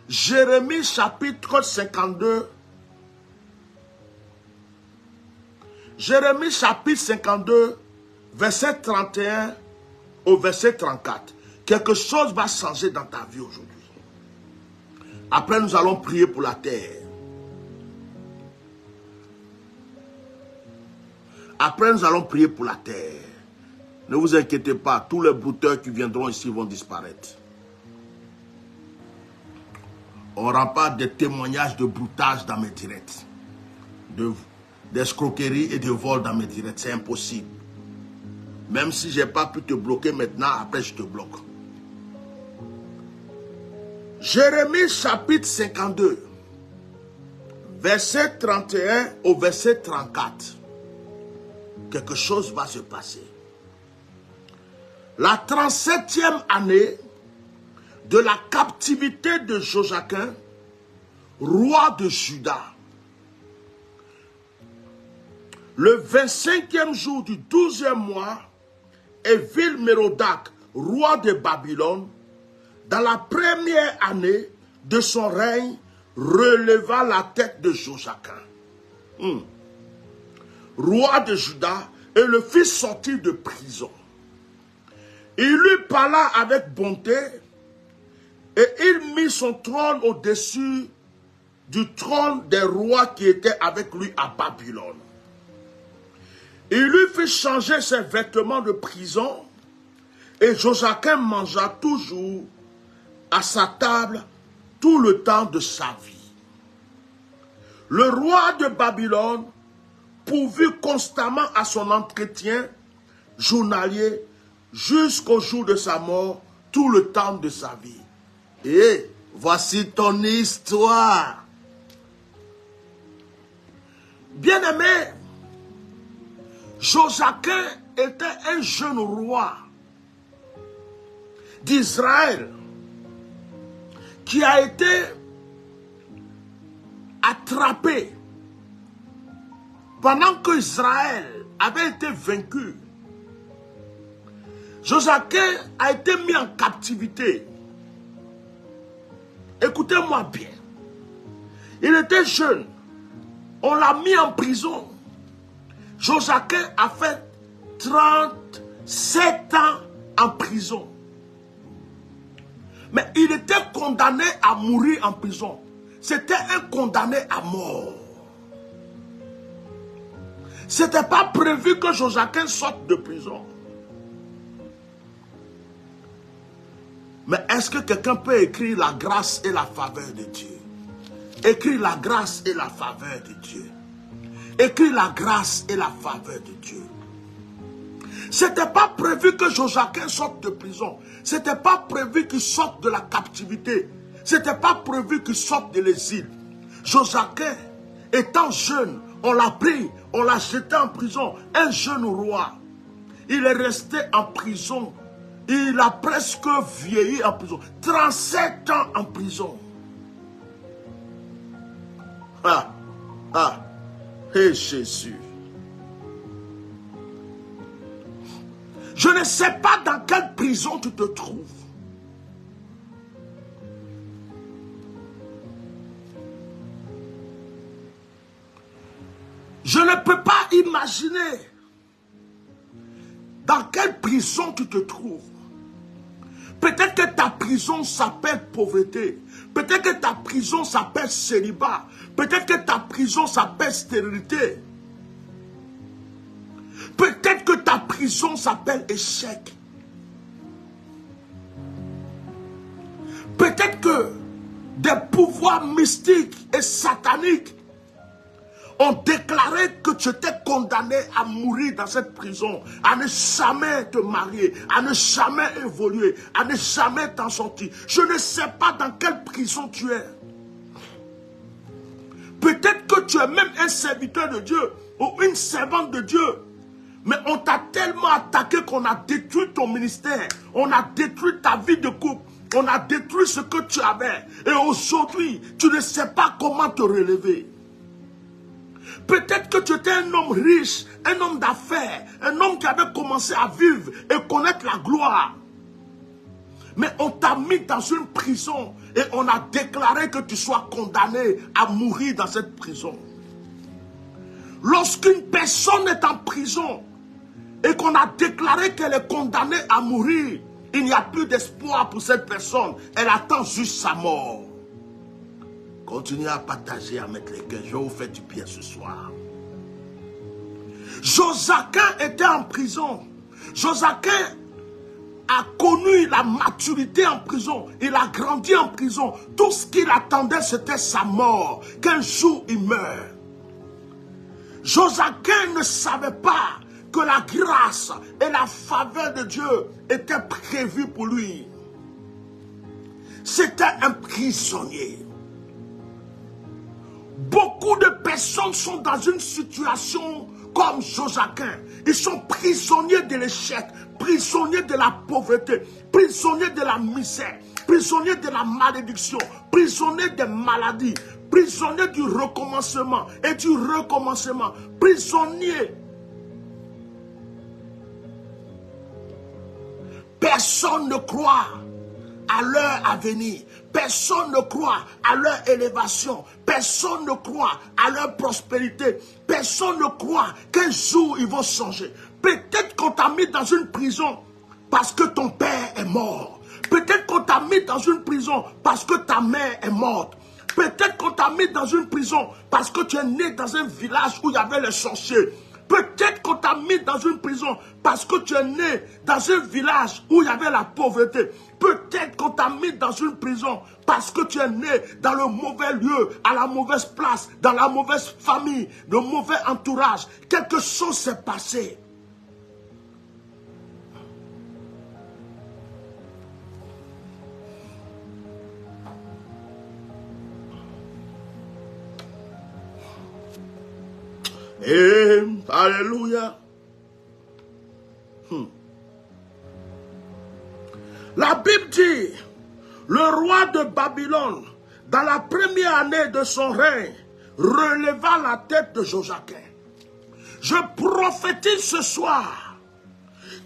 Jérémie chapitre 52. Jérémie chapitre 52, verset 31 au verset 34. Quelque chose va changer dans ta vie aujourd'hui. Après, nous allons prier pour la terre. Après, nous allons prier pour la terre. Ne vous inquiétez pas, tous les brouteurs qui viendront ici vont disparaître. On n'aura pas de témoignages de broutage dans mes directs. D'escroquerie et de vol dans mes directs. C'est impossible. Même si je n'ai pas pu te bloquer maintenant, après je te bloque. Jérémie chapitre 52, verset 31 au verset 34. Quelque chose va se passer. La 37e année de la captivité de Joachim, roi de Juda. Le 25e jour du 12e mois, Évil-Mérodach, roi de Babylone, dans la première année de son règne, releva la tête de Joachim, roi de Juda, et le fit sortir de prison. Il lui parla avec bonté, et il mit son trône au-dessus du trône des rois qui étaient avec lui à Babylone. Il lui fit changer ses vêtements de prison, et Joachim mangea toujours à sa table tout le temps de sa vie. Le roi de Babylone pourvu constamment à son entretien journalier jusqu'au jour de sa mort, tout le temps de sa vie. Et voici ton histoire. Bien-aimé, Joachim était un jeune roi d'Israël qui a été attrapé pendant que Israël avait été vaincu. Joachim a été mis en captivité. Écoutez-moi bien. Il était jeune. On l'a mis en prison. Joachim a fait 37 ans en prison. Mais il était condamné à mourir en prison. C'était un condamné à mort. Ce n'était pas prévu que Joachim sorte de prison. Mais est-ce que quelqu'un peut écrire la grâce et la faveur de Dieu? Écris la grâce et la faveur de Dieu. Écris la grâce et la faveur de Dieu. Ce n'était pas prévu que Joachim sorte de prison. Ce n'était pas prévu qu'il sorte de la captivité. Ce n'était pas prévu qu'il sorte de l'exil. Joachim, étant jeune, on l'a pris, on l'a jeté en prison. Un jeune roi. Il est resté en prison. Il a presque vieilli en prison. 37 ans en prison. Et Jésus. Je ne sais pas dans quelle prison tu te trouves. Je ne peux pas imaginer dans quelle prison tu te trouves. Peut-être que ta prison s'appelle pauvreté. Peut-être que ta prison s'appelle célibat. Peut-être que ta prison s'appelle stérilité. Peut-être que ta prison s'appelle échec. Peut-être que des pouvoirs mystiques et sataniques ont déclaré que tu étais condamné à mourir dans cette prison, à ne jamais te marier, à ne jamais évoluer, à ne jamais t'en sortir. Je ne sais pas dans quelle prison tu es. Peut-être que tu es même un serviteur de Dieu ou une servante de Dieu. Mais on t'a tellement attaqué qu'on a détruit ton ministère. On a détruit ta vie de couple. On a détruit ce que tu avais. Et aujourd'hui, tu ne sais pas comment te relever. Peut-être que tu étais un homme riche, un homme d'affaires, un homme qui avait commencé à vivre et connaître la gloire. Mais on t'a mis dans une prison et on a déclaré que tu sois condamné à mourir dans cette prison. Lorsqu'une personne est en prison et qu'on a déclaré qu'elle est condamnée à mourir, il n'y a plus d'espoir pour cette personne. Elle attend juste sa mort. Continuez à partager, à mettre les cœurs. Je vais vous faire du bien ce soir. Joachim était en prison. Joachim a connu la maturité en prison. Il a grandi en prison. Tout ce qu'il attendait, c'était sa mort. Qu'un jour, il meurt. Joachim ne savait pas que la grâce et la faveur de Dieu étaient prévues pour lui. C'était un prisonnier. Beaucoup de personnes sont dans une situation comme Joachim. Ils sont prisonniers de l'échec, prisonniers de la pauvreté, prisonniers de la misère, prisonniers de la malédiction, prisonniers des maladies, prisonniers du recommencement et du recommencement, prisonniers. Personne ne croit à leur avenir. Personne ne croit à leur élévation. Personne ne croit à leur prospérité. Personne ne croit qu'un jour ils vont changer. Peut-être qu'on t'a mis dans une prison parce que ton père est mort. Peut-être qu'on t'a mis dans une prison parce que ta mère est morte. Peut-être qu'on t'a mis dans une prison parce que tu es né dans un village où il y avait les sorciers. Peut-être qu'on t'a mis dans une prison parce que tu es né dans un village où il y avait la pauvreté. Peut-être qu'on t'a mis dans une prison parce que tu es né dans le mauvais lieu, à la mauvaise place, dans la mauvaise famille, le mauvais entourage. Quelque chose s'est passé. Et alléluia. La Bible dit, le roi de Babylone, dans la première année de son règne, releva la tête de Joachim. Je prophétise ce soir,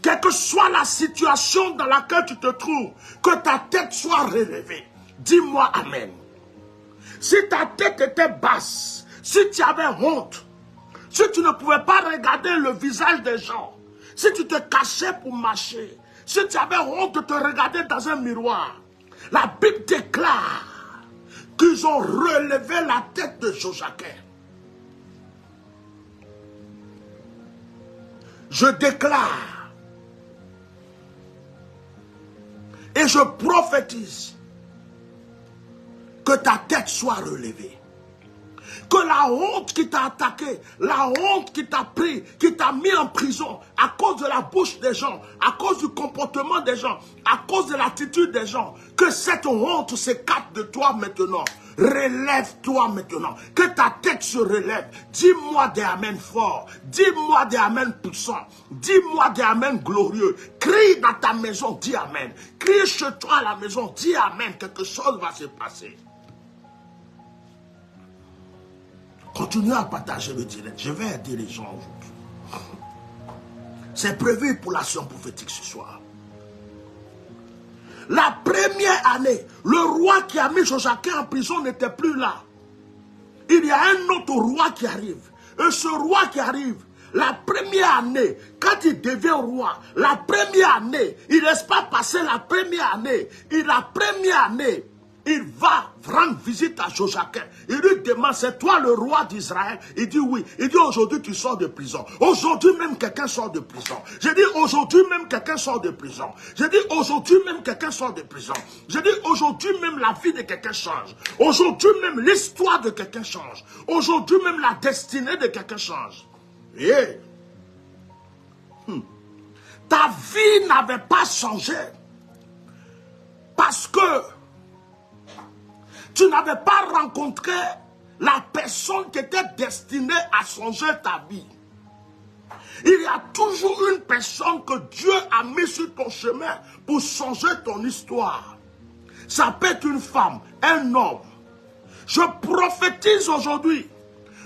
quelle que soit la situation dans laquelle tu te trouves, que ta tête soit relevée. Dis-moi amen. Si ta tête était basse, si tu avais honte, si tu ne pouvais pas regarder le visage des gens, si tu te cachais pour marcher, si tu avais honte de te regarder dans un miroir, la Bible déclare qu'ils ont relevé la tête de Joachim. Je déclare et je prophétise que ta tête soit relevée. Que la honte qui t'a attaqué, la honte qui t'a pris, qui t'a mis en prison à cause de la bouche des gens, à cause du comportement des gens, à cause de l'attitude des gens, que cette honte s'écarte de toi maintenant. Relève-toi maintenant. Que ta tête se relève. Dis-moi des amens forts. Dis-moi des amens puissants. Dis-moi des amens glorieux. Crie dans ta maison, dis amen. Crie chez toi à la maison, dis amen. Quelque chose va se passer. Continuez à partager le direct. Je vais aider les gens aujourd'hui. C'est prévu pour l'action prophétique ce soir. La première année, le roi qui a mis Joachim en prison n'était plus là. Il y a un autre roi qui arrive. Et ce roi qui arrive, la première année, quand il devient roi, la première année, il ne laisse pas passer la première année. Et la première année, il va rendre visite à Joachim. Il lui demande, c'est toi le roi d'Israël? Il dit oui. Il dit, aujourd'hui tu sors de prison. Aujourd'hui même quelqu'un sort de prison. J'ai dit, aujourd'hui même quelqu'un sort de prison. J'ai dit, aujourd'hui même quelqu'un sort de prison. J'ai dit, aujourd'hui même la vie de quelqu'un change. Aujourd'hui même l'histoire de quelqu'un change. Aujourd'hui même la destinée de quelqu'un change. Et ta vie n'avait pas changé. Parce que tu n'avais pas rencontré la personne qui était destinée à changer ta vie. Il y a toujours une personne que Dieu a mis sur ton chemin pour changer ton histoire. Ça peut être une femme, un homme. Je prophétise aujourd'hui,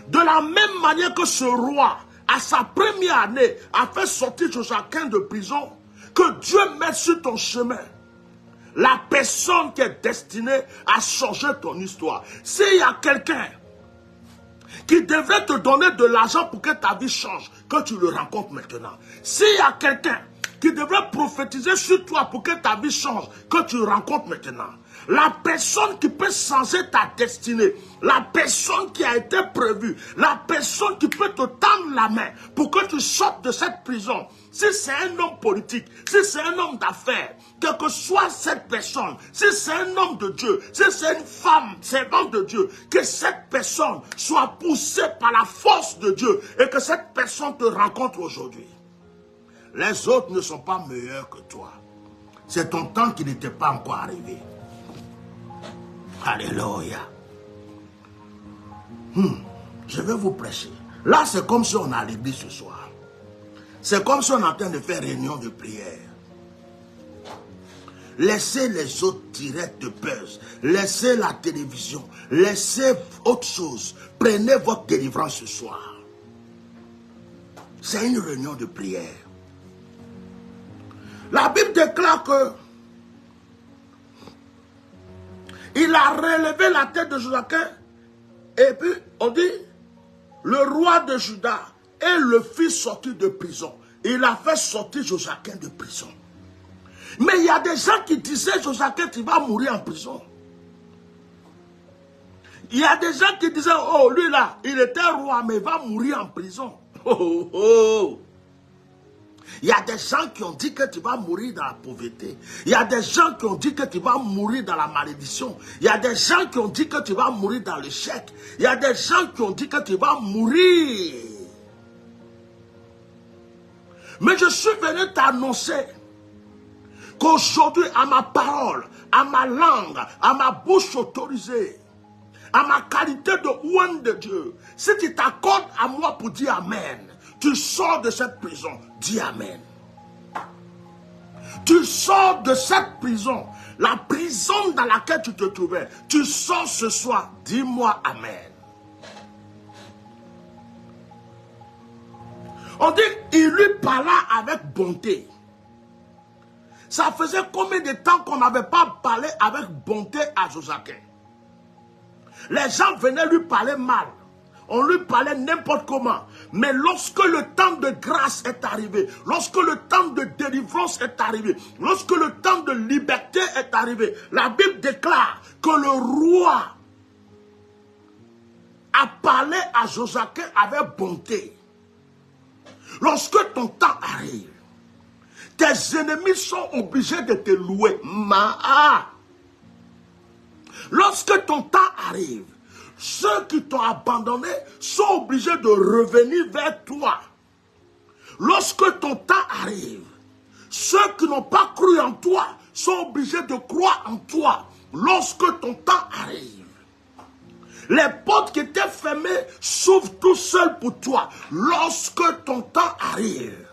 de la même manière que ce roi, à sa première année, a fait sortir Joachim de prison, que Dieu mette sur ton chemin la personne qui est destinée à changer ton histoire. S'il y a quelqu'un qui devrait te donner de l'argent pour que ta vie change, que tu le rencontres maintenant. S'il y a quelqu'un qui devrait prophétiser sur toi pour que ta vie change, que tu le rencontres maintenant. La personne qui peut changer ta destinée, la personne qui a été prévue, la personne qui peut te tendre la main pour que tu sortes de cette prison. Si c'est un homme politique, si c'est un homme d'affaires, quelle que soit cette personne, si c'est un homme de Dieu, si c'est une femme, servante de Dieu, que cette personne soit poussée par la force de Dieu et que cette personne te rencontre aujourd'hui. Les autres ne sont pas meilleurs que toi. C'est ton temps qui n'était pas encore arrivé. Alléluia. Je vais vous prêcher. Là, c'est comme si on est à l'église ce soir. C'est comme si on est en train de faire réunion de prière. Laissez les autres directs de buzz. Laissez la télévision. Laissez autre chose. Prenez votre délivrance ce soir. C'est une réunion de prière. La Bible déclare que il a relevé la tête de Joachim. Et puis, on dit, le roi de Juda et le fit sortir de prison. Il a fait sortir Joachim de prison. Mais il y a des gens qui disaient, Joachim, tu vas mourir en prison. Il y a des gens qui disaient, oh, lui là, il était roi, mais il va mourir en prison. Oh, oh. Il y a des gens qui ont dit que tu vas mourir dans la pauvreté. Il y a des gens qui ont dit que tu vas mourir dans la malédiction. Il y a des gens qui ont dit que tu vas mourir dans l'échec. Il y a des gens qui ont dit que tu vas mourir. Mais je suis venu t'annoncer qu'aujourd'hui, à ma parole, à ma langue, à ma bouche autorisée, à ma qualité de ouin de Dieu, si tu t'accordes à moi pour dire Amen, tu sors de cette prison, dis Amen. Tu sors de cette prison, la prison dans laquelle tu te trouvais, tu sors ce soir, dis-moi Amen. On dit, il lui parla avec bonté. Ça faisait combien de temps qu'on n'avait pas parlé avec bonté à Josaquin? Les gens venaient lui parler mal. On lui parlait n'importe comment. Mais lorsque le temps de grâce est arrivé, lorsque le temps de délivrance est arrivé, lorsque le temps de liberté est arrivé, la Bible déclare que le roi a parlé à Josaquin avec bonté. Lorsque ton temps arrive, tes ennemis sont obligés de te louer. Lorsque ton temps arrive, ceux qui t'ont abandonné sont obligés de revenir vers toi. Lorsque ton temps arrive, ceux qui n'ont pas cru en toi sont obligés de croire en toi. Lorsque ton temps arrive, les portes qui étaient fermées s'ouvrent tout seuls pour toi. Lorsque ton temps arrive,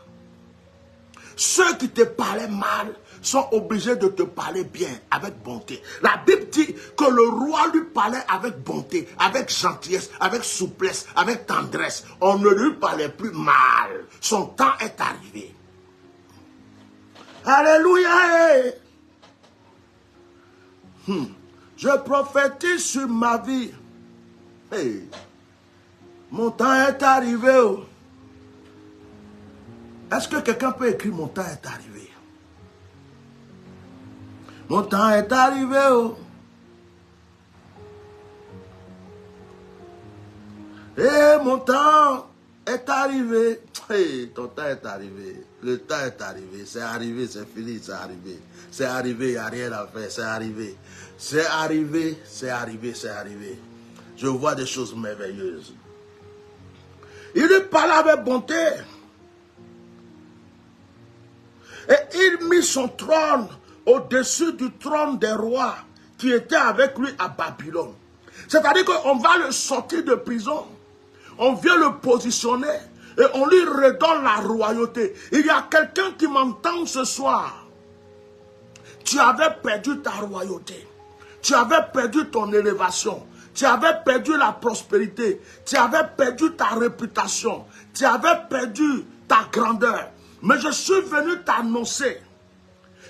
ceux qui te parlaient mal sont obligés de te parler bien, avec bonté. La Bible dit que le roi lui parlait avec bonté, avec gentillesse, avec souplesse, avec tendresse. On ne lui parlait plus mal. Son temps est arrivé. Alléluia. Je prophétise sur ma vie. Hey. Mon temps est arrivé. Est-ce que quelqu'un peut écrire mon temps est arrivé? Mon temps est arrivé. Et mon temps est arrivé. Hey, ton temps est arrivé. Le temps est arrivé. C'est arrivé, c'est fini, c'est arrivé. C'est arrivé, il n'y a rien à faire. C'est arrivé. C'est arrivé, c'est arrivé, c'est arrivé. Je vois des choses merveilleuses. Il lui parlait avec bonté. Et il mit son trône au-dessus du trône des rois qui étaient avec lui à Babylone. C'est-à-dire qu'on va le sortir de prison, on vient le positionner et on lui redonne la royauté. Il y a quelqu'un qui m'entend ce soir. Tu avais perdu ta royauté, tu avais perdu ton élévation, tu avais perdu la prospérité, tu avais perdu ta réputation, tu avais perdu ta grandeur. Mais je suis venu t'annoncer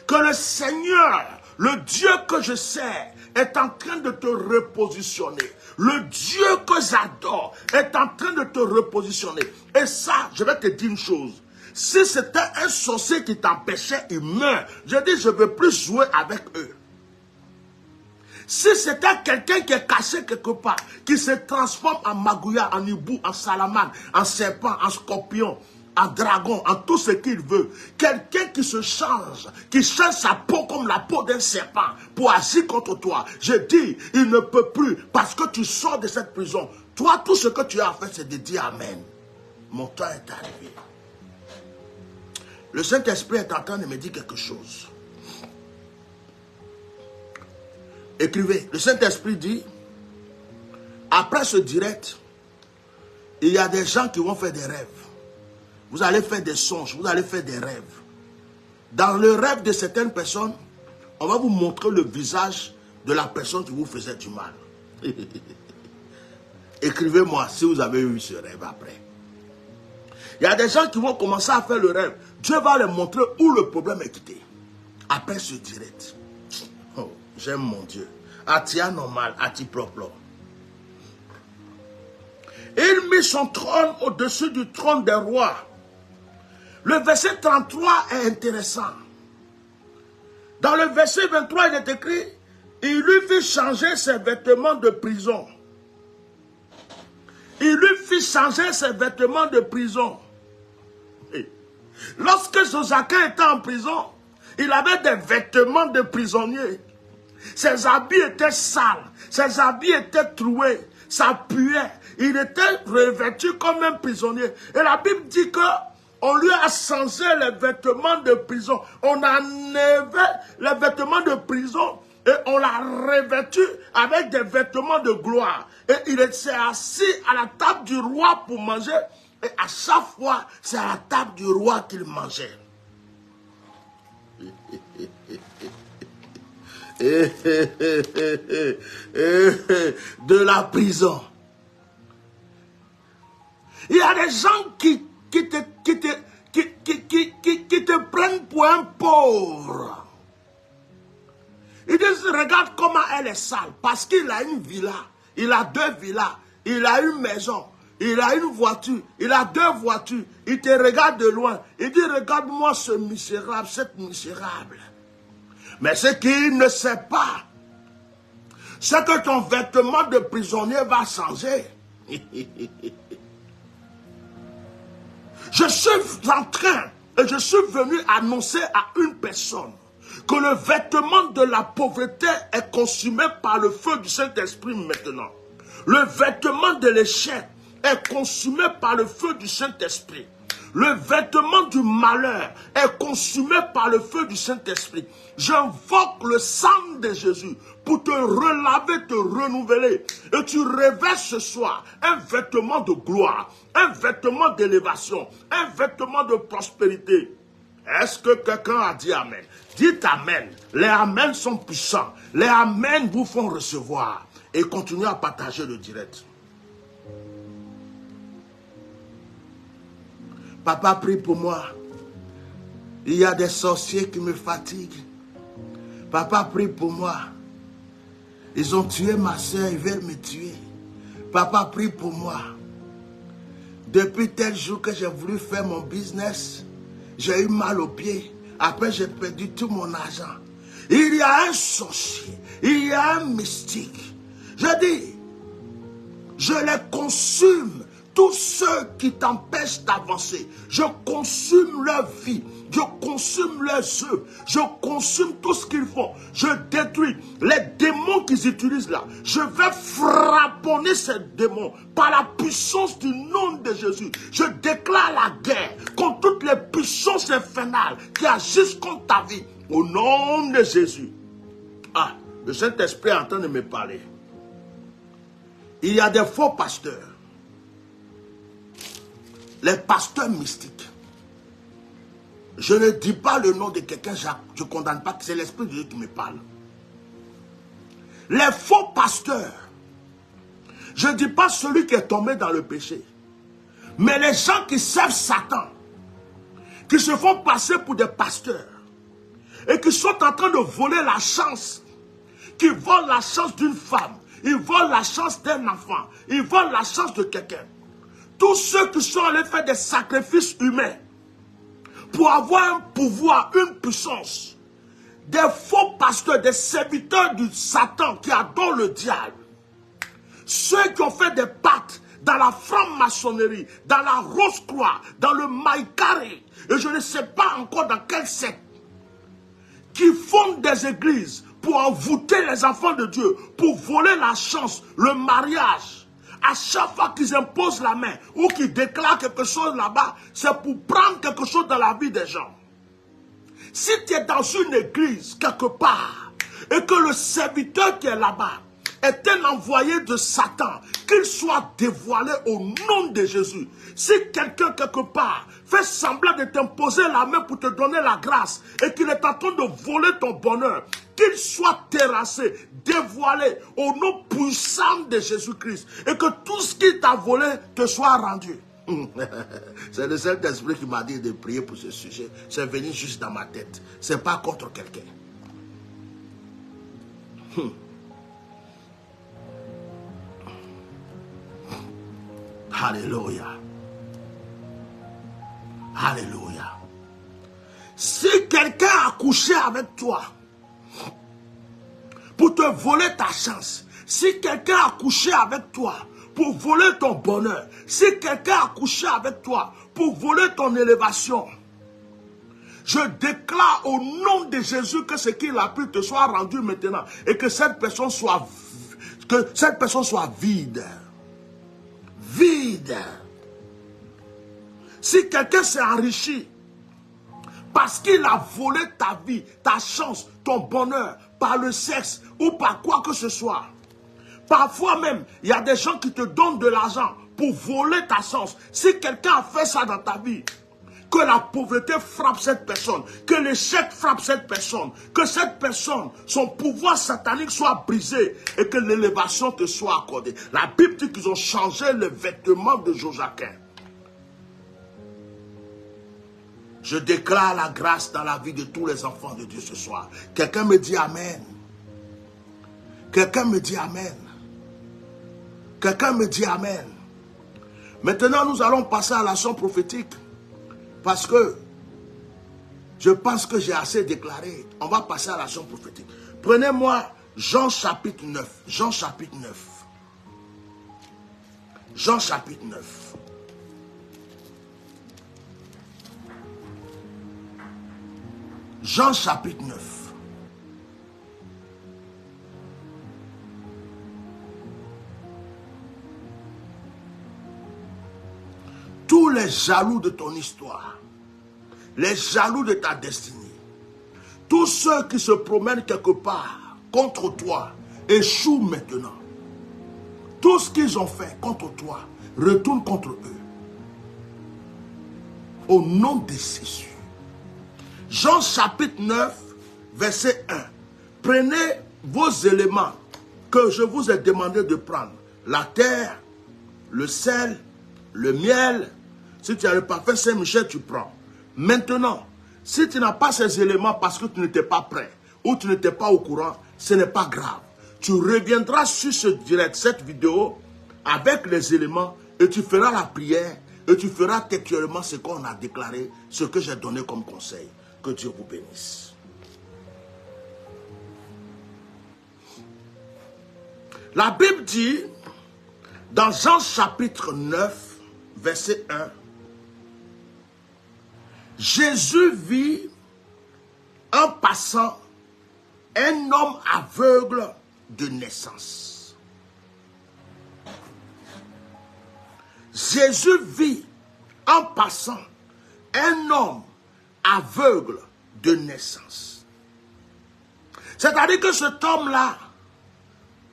que le Seigneur, le Dieu que je sers, est en train de te repositionner. Le Dieu que j'adore est en train de te repositionner. Et ça, je vais te dire une chose. Si c'était un sorcier qui t'empêchait, il meurt. Je dis, je ne veux plus jouer avec eux. Si c'était quelqu'un qui est caché quelque part, qui se transforme en magouya, en hibou, en salamane, en serpent, en scorpion, en dragon, en tout ce qu'il veut. Quelqu'un qui se change, qui change sa peau comme la peau d'un serpent pour agir contre toi. Je dis, il ne peut plus parce que tu sors de cette prison. Toi, tout ce que tu as fait, c'est de dire Amen. Mon temps est arrivé. Le Saint-Esprit est en train de me dire quelque chose. Écrivez. Le Saint-Esprit dit, après ce direct, il y a des gens qui vont faire des rêves. Vous allez faire des songes, vous allez faire des rêves. Dans le rêve de certaines personnes, on va vous montrer le visage de la personne qui vous faisait du mal. Écrivez-moi si vous avez eu ce rêve après. Il y a des gens qui vont commencer à faire le rêve. Dieu va leur montrer où le problème est quitté. Après ce direct. Oh, j'aime mon Dieu. Atia normal, ati propre. Il mit son trône au-dessus du trône des rois. Le verset 33 est intéressant. Dans le verset 23, il est écrit, il lui fit changer ses vêtements de prison. Il lui fit changer ses vêtements de prison. Et lorsque Josaquin était en prison, il avait des vêtements de prisonnier. Ses habits étaient sales, ses habits étaient troués, ça puait. Il était revêtu comme un prisonnier. Et la Bible dit que on lui a changé les vêtements de prison. On a enlevé les vêtements de prison et on l'a revêtu avec des vêtements de gloire. Et il s'est assis à la table du roi pour manger. Et à chaque fois, c'est à la table du roi qu'il mangeait. De la prison. Il y a des gens qui te prennent pour un pauvre. Ils disent, regarde comment elle est sale. Parce qu'il a une villa, il a 2 villas, il a une maison, il a une voiture, il a 2 voitures. Il te regarde de loin. Il dit, regarde-moi ce misérable, cette misérable. Mais ce qu'il ne sait pas, c'est que ton vêtement de prisonnier va changer. Je suis en train et je suis venu annoncer à une personne que le vêtement de la pauvreté est consumé par le feu du Saint-Esprit maintenant. Le vêtement de l'échec est consumé par le feu du Saint-Esprit. Le vêtement du malheur est consumé par le feu du Saint-Esprit. J'invoque le sang de Jésus pour te relaver, te renouveler. Et tu revêts ce soir un vêtement de gloire, un vêtement d'élévation, un vêtement de prospérité. Est-ce que quelqu'un a dit Amen? Dites Amen. Les Amen sont puissants. Les Amen vous font recevoir. Et continuez à partager le direct. Papa, prie pour moi. Il y a des sorciers qui me fatiguent. Papa, prie pour moi. Ils ont tué ma soeur, ils veulent me tuer. Papa, prie pour moi. Depuis tel jour que j'ai voulu faire mon business, j'ai eu mal aux pieds. Après, j'ai perdu tout mon argent. Il y a un sorcier, il y a un mystique. Je dis, je les consume. Tous ceux qui t'empêchent d'avancer, je consume leur vie, je consume leurs œuvres, je consume tout ce qu'ils font, je détruis les démons qu'ils utilisent là. Je vais frapponner ces démons par la puissance du nom de Jésus. Je déclare la guerre contre toutes les puissances infernales qui agissent contre ta vie au nom de Jésus. Ah, le Saint-Esprit est en train de me parler. Il y a des faux pasteurs. Les pasteurs mystiques. Je ne dis pas le nom de quelqu'un, je ne condamne pas, c'est l'Esprit de Dieu qui me parle. Les faux pasteurs, je ne dis pas celui qui est tombé dans le péché, mais les gens qui servent Satan, qui se font passer pour des pasteurs, et qui sont en train de voler la chance, qui volent la chance d'une femme, ils volent la chance d'un enfant, ils volent la chance de quelqu'un. Tous ceux qui sont allés faire des sacrifices humains pour avoir un pouvoir, une puissance, des faux pasteurs, des serviteurs du Satan qui adorent le diable, ceux qui ont fait des pactes dans la franc-maçonnerie, dans la Rose-Croix, dans le Maïkaré, et je ne sais pas encore dans quel secte, qui fondent des églises pour envoûter les enfants de Dieu, pour voler la chance, le mariage. À chaque fois qu'ils imposent la main ou qu'ils déclarent quelque chose là-bas, c'est pour prendre quelque chose dans la vie des gens. Si tu es dans une église quelque part et que le serviteur qui est là-bas est un envoyé de Satan, qu'il soit dévoilé au nom de Jésus. Si quelqu'un quelque part fait semblant de t'imposer la main pour te donner la grâce et qu'il est en train de voler ton bonheur, qu'il soit terrassé, dévoilé au nom puissant de Jésus-Christ et que tout ce qu'il t'a volé te soit rendu. C'est le Saint-Esprit qui m'a dit de prier pour ce sujet. C'est venu juste dans ma tête. Ce n'est pas contre quelqu'un. Alléluia. Alléluia. Si quelqu'un a couché avec toi pour te voler ta chance, si quelqu'un a couché avec toi pour voler ton bonheur, si quelqu'un a couché avec toi pour voler ton élévation, je déclare au nom de Jésus que ce qu'il a pu te soit rendu maintenant et que cette personne soit vide. Vide. Si quelqu'un s'est enrichi parce qu'il a volé ta vie, ta chance, ton bonheur, par le sexe ou par quoi que ce soit. Parfois même, il y a des gens qui te donnent de l'argent pour voler ta chance. Si quelqu'un a fait ça dans ta vie, que la pauvreté frappe cette personne, que l'échec frappe cette personne, que cette personne, son pouvoir satanique soit brisé et que l'élévation te soit accordée. La Bible dit qu'ils ont changé le vêtement de Joachim. Je déclare la grâce dans la vie de tous les enfants de Dieu ce soir. Quelqu'un me dit Amen. Quelqu'un me dit Amen. Quelqu'un me dit Amen. Maintenant, nous allons passer à l'action prophétique. Parce que je pense que j'ai assez déclaré. On va passer à l'action prophétique. Prenez-moi Jean chapitre 9. Jean chapitre 9. Jean chapitre 9. Jean chapitre 9. Tous les jaloux de ton histoire, les jaloux de ta destinée, tous ceux qui se promènent quelque part contre toi, échouent maintenant. Tout ce qu'ils ont fait contre toi, retourne contre eux. Au nom de Jésus. Jean chapitre 9, verset 1. Prenez vos éléments que je vous ai demandé de prendre. La terre, le sel, le miel. Si tu as le parfum Saint-Michel, tu prends. Maintenant, si tu n'as pas ces éléments parce que tu n'étais pas prêt ou tu n'étais pas au courant, ce n'est pas grave. Tu reviendras sur ce direct, cette vidéo, avec les éléments et tu feras la prière et tu feras textuellement ce qu'on a déclaré, ce que j'ai donné comme conseil. Que Dieu vous bénisse. La Bible dit, dans Jean chapitre 9, verset 1, Jésus vit en passant un homme aveugle de naissance. Jésus vit en passant un homme aveugle de naissance. C'est-à-dire que cet homme-là,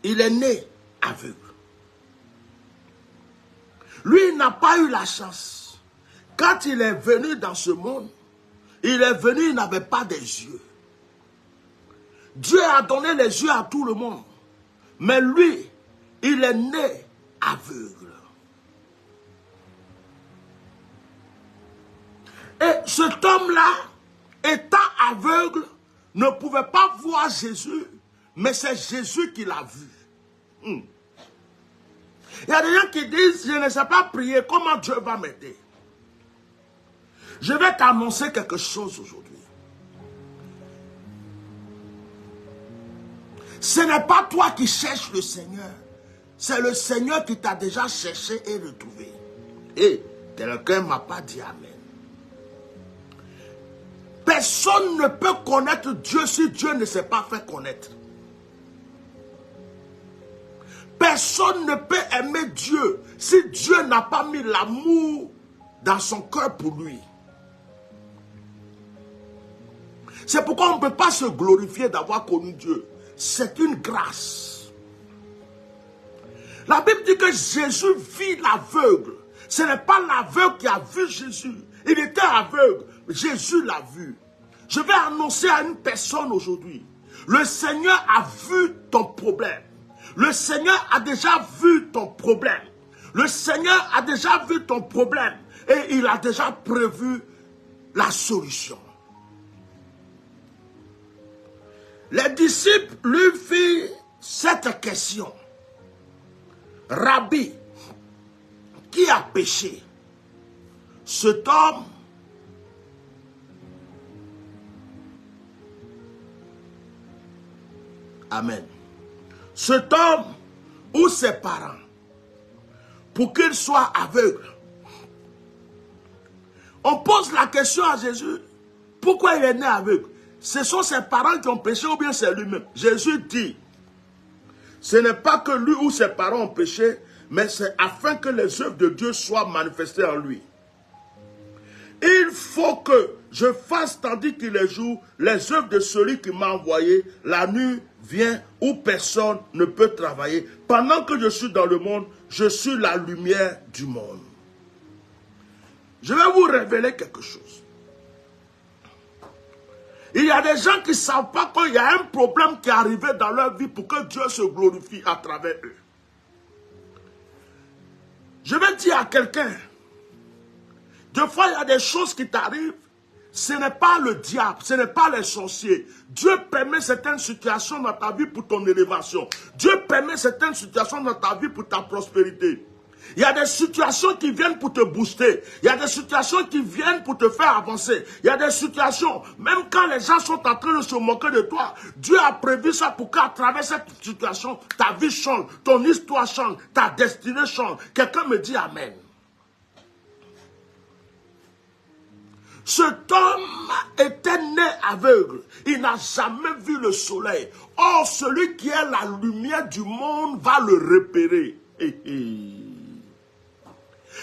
il est né aveugle. Lui, il n'a pas eu la chance. Quand il est venu dans ce monde, il est venu, il n'avait pas des yeux. Dieu a donné les yeux à tout le monde. Mais lui, il est né aveugle. Et cet homme-là, étant aveugle, ne pouvait pas voir Jésus, mais c'est Jésus qui l'a vu. Il y a des gens qui disent, je ne sais pas prier, comment Dieu va m'aider? Je vais t'annoncer quelque chose aujourd'hui. Ce n'est pas toi qui cherches le Seigneur, c'est le Seigneur qui t'a déjà cherché et retrouvé. Et quelqu'un ne m'a pas dit Amen. Personne ne peut connaître Dieu si Dieu ne s'est pas fait connaître. Personne ne peut aimer Dieu si Dieu n'a pas mis l'amour dans son cœur pour lui. C'est pourquoi on ne peut pas se glorifier d'avoir connu Dieu. C'est une grâce. La Bible dit que Jésus vit l'aveugle. Ce n'est pas l'aveugle qui a vu Jésus. Il était aveugle. Jésus l'a vu. Je vais annoncer à une personne aujourd'hui. Le Seigneur a vu ton problème. Le Seigneur a déjà vu ton problème. Le Seigneur a déjà vu ton problème. Et il a déjà prévu la solution. Les disciples lui firent cette question. Rabbi, qui a péché? Cet homme Amen. Cet homme ou ses parents, pour qu'il soit aveugle. On pose la question à Jésus, pourquoi il est né aveugle? Ce sont ses parents qui ont péché ou bien c'est lui-même? Jésus dit, ce n'est pas que lui ou ses parents ont péché, mais c'est afin que les œuvres de Dieu soient manifestées en lui. Il faut que je fasse, tandis qu'il est jour, les œuvres de celui qui m'a envoyé. La nuit vient où personne ne peut travailler. Pendant que je suis dans le monde, je suis la lumière du monde. Je vais vous révéler quelque chose. Il y a des gens qui ne savent pas qu'il y a un problème qui est arrivé dans leur vie pour que Dieu se glorifie à travers eux. Je vais dire à quelqu'un, des fois il y a des choses qui t'arrivent, ce n'est pas le diable, ce n'est pas les sorciers. Dieu permet certaines situations dans ta vie pour ton élévation. Dieu permet certaines situations dans ta vie pour ta prospérité. Il y a des situations qui viennent pour te booster. Il y a des situations qui viennent pour te faire avancer. Il y a des situations, même quand les gens sont en train de se moquer de toi, Dieu a prévu ça pour qu'à travers cette situation, ta vie change, ton histoire change, ta destinée change. Quelqu'un me dit Amen. Cet homme était né aveugle. Il n'a jamais vu le soleil. Or, celui qui est la lumière du monde va le repérer.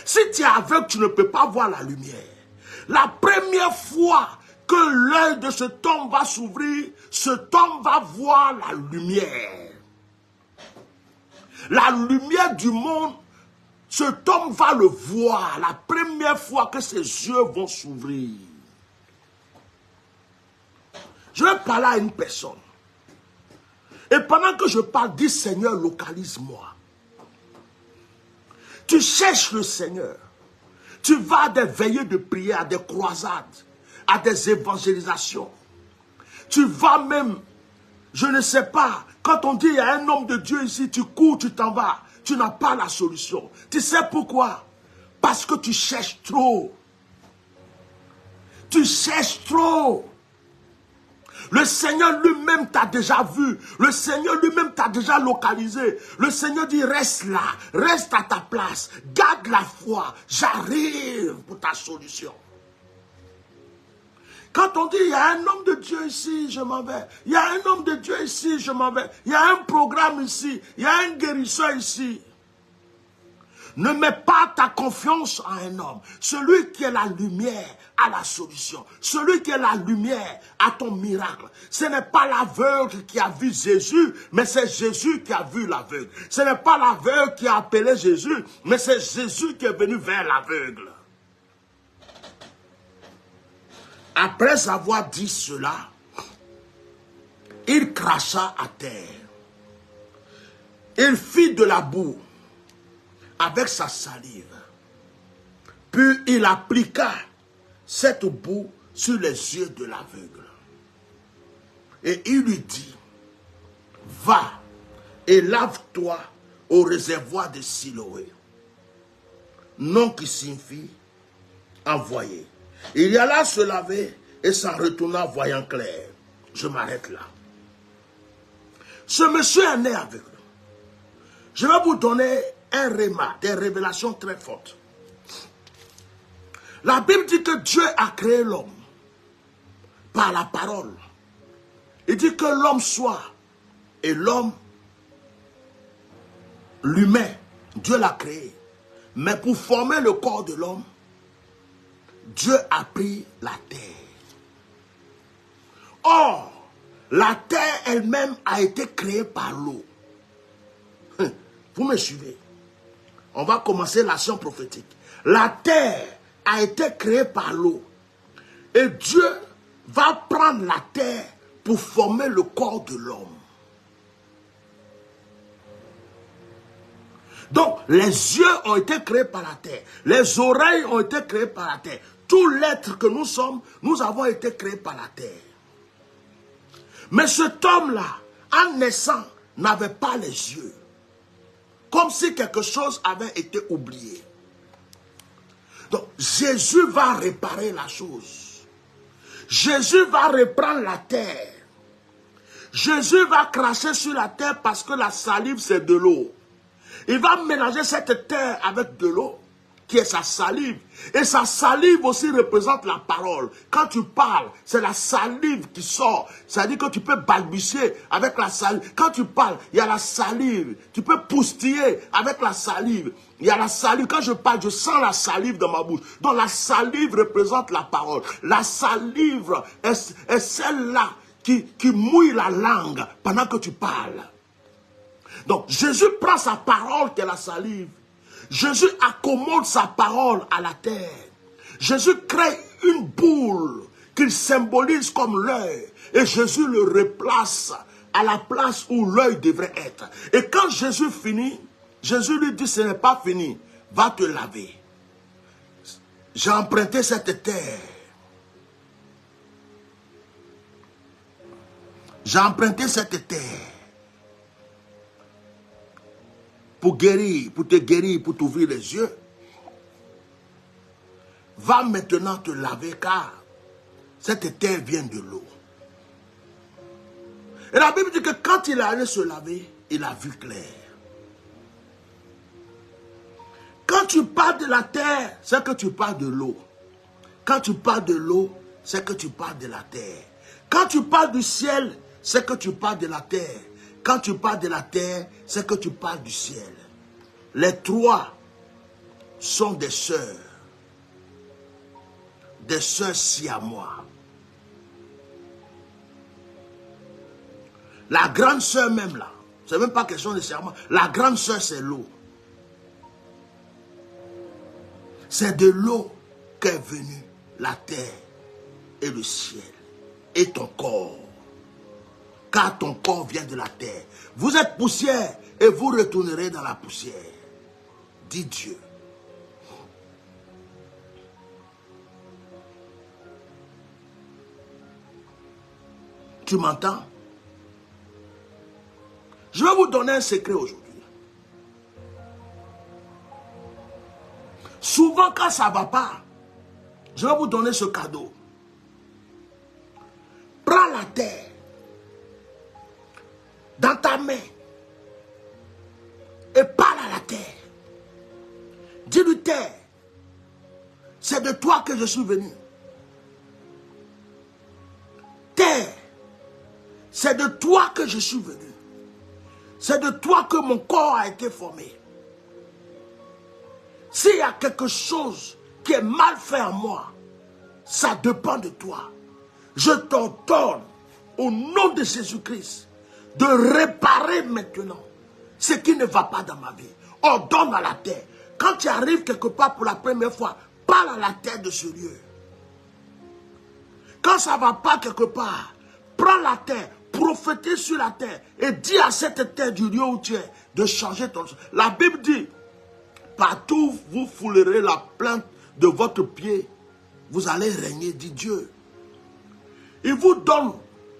Si tu es aveugle, tu ne peux pas voir la lumière. La première fois que l'œil de cet homme va s'ouvrir, cet homme va voir la lumière. La lumière du monde, cet homme va le voir la première fois que ses yeux vont s'ouvrir. Je vais parler à une personne. Et pendant que je parle, dis Seigneur, localise-moi. Tu cherches le Seigneur. Tu vas à des veillées de prière, à des croisades, à des évangélisations. Tu vas même, je ne sais pas, quand on dit il y a un homme de Dieu ici, tu cours, tu t'en vas. Tu n'as pas la solution. Tu sais pourquoi? Parce que tu cherches trop. Tu cherches trop. Le Seigneur lui-même t'a déjà vu. Le Seigneur lui-même t'a déjà localisé. Le Seigneur dit reste là, reste à ta place. Garde la foi. J'arrive pour ta solution. Quand on dit il y a un homme de Dieu ici, je m'en vais. Il y a un homme de Dieu ici, je m'en vais. Il y a un programme ici. Il y a un guérisseur ici. Ne mets pas ta confiance en un homme. Celui qui est la lumière a la solution. Celui qui est la lumière a ton miracle. Ce n'est pas l'aveugle qui a vu Jésus, mais c'est Jésus qui a vu l'aveugle. Ce n'est pas l'aveugle qui a appelé Jésus, mais c'est Jésus qui est venu vers l'aveugle. Après avoir dit cela, il cracha à terre. Il fit de la boue avec sa salive. Puis il appliqua cette boue sur les yeux de l'aveugle. Et il lui dit, va et lave-toi au réservoir de Siloé. Nom qui signifie envoyé. Il y alla se laver et s'en retourna voyant clair. Je m'arrête là. Ce monsieur est né aveugle. Je vais vous donner un réma, des révélations très fortes. La Bible dit que Dieu a créé l'homme par la parole. Il dit que l'homme soit, et l'homme, l'humain, Dieu l'a créé. Mais pour former le corps de l'homme, Dieu a pris la terre. Or, la terre elle-même a été créée par l'eau. Vous me suivez? On va commencer l'action prophétique. La terre a été créée par l'eau. Et Dieu va prendre la terre pour former le corps de l'homme. Donc, les yeux ont été créés par la terre. Les oreilles ont été créées par la terre. Tout l'être que nous sommes, nous avons été créés par la terre. Mais cet homme-là, en naissant, n'avait pas les yeux. Comme si quelque chose avait été oublié. Donc, Jésus va réparer la chose. Jésus va reprendre la terre. Jésus va cracher sur la terre parce que la salive, c'est de l'eau. Il va mélanger cette terre avec de l'eau, qui est sa salive. Et sa salive aussi représente la parole. Quand tu parles, c'est la salive qui sort. C'est-à-dire que tu peux balbutier avec la salive. Quand tu parles, il y a la salive. Tu peux poustiller avec la salive. Il y a la salive. Quand je parle, je sens la salive dans ma bouche. Donc la salive représente la parole. La salive est celle-là qui mouille la langue pendant que tu parles. Donc Jésus prend sa parole qui est la salive. Jésus accommode sa parole à la terre. Jésus crée une boule qu'il symbolise comme l'œil. Et Jésus le replace à la place où l'œil devrait être. Et quand Jésus finit, Jésus lui dit, ce n'est pas fini, va te laver. J'ai emprunté cette terre. J'ai emprunté cette terre. Pour guérir, pour te guérir, pour t'ouvrir les yeux. Va maintenant te laver car cette terre vient de l'eau. Et la Bible dit que quand il est allé se laver, il a vu clair. Quand tu parles de la terre, c'est que tu parles de l'eau. Quand tu parles de l'eau, c'est que tu parles de la terre. Quand tu parles du ciel, c'est que tu parles de la terre. Quand tu parles de la terre, c'est que tu parles du ciel. Les trois sont des sœurs siamois. La grande sœur même là, c'est même pas question de siamois. La grande sœur c'est l'eau. C'est de l'eau qu'est venue la terre et le ciel et ton corps. Car ton corps vient de la terre. Vous êtes poussière et vous retournerez dans la poussière. Dit Dieu. Tu m'entends? Je vais vous donner un secret aujourd'hui. Souvent quand ça ne va pas, je vais vous donner ce cadeau. Prends la terre dans ta main et parle à la terre. Dis-lui, terre, c'est de toi que je suis venu. Terre, c'est de toi que je suis venu. C'est de toi que mon corps a été formé. S'il y a quelque chose qui est mal fait en moi, ça dépend de toi. Je t'ordonne, au nom de Jésus-Christ, de réparer maintenant ce qui ne va pas dans ma vie. Ordonne à la terre. Quand tu arrives quelque part pour la première fois, parle à la terre de ce lieu. Quand ça ne va pas quelque part, prends la terre, prophétise sur la terre et dis à cette terre du lieu où tu es de changer ton... La Bible dit, partout vous foulerez la plante de votre pied, vous allez régner, dit Dieu. Il vous donne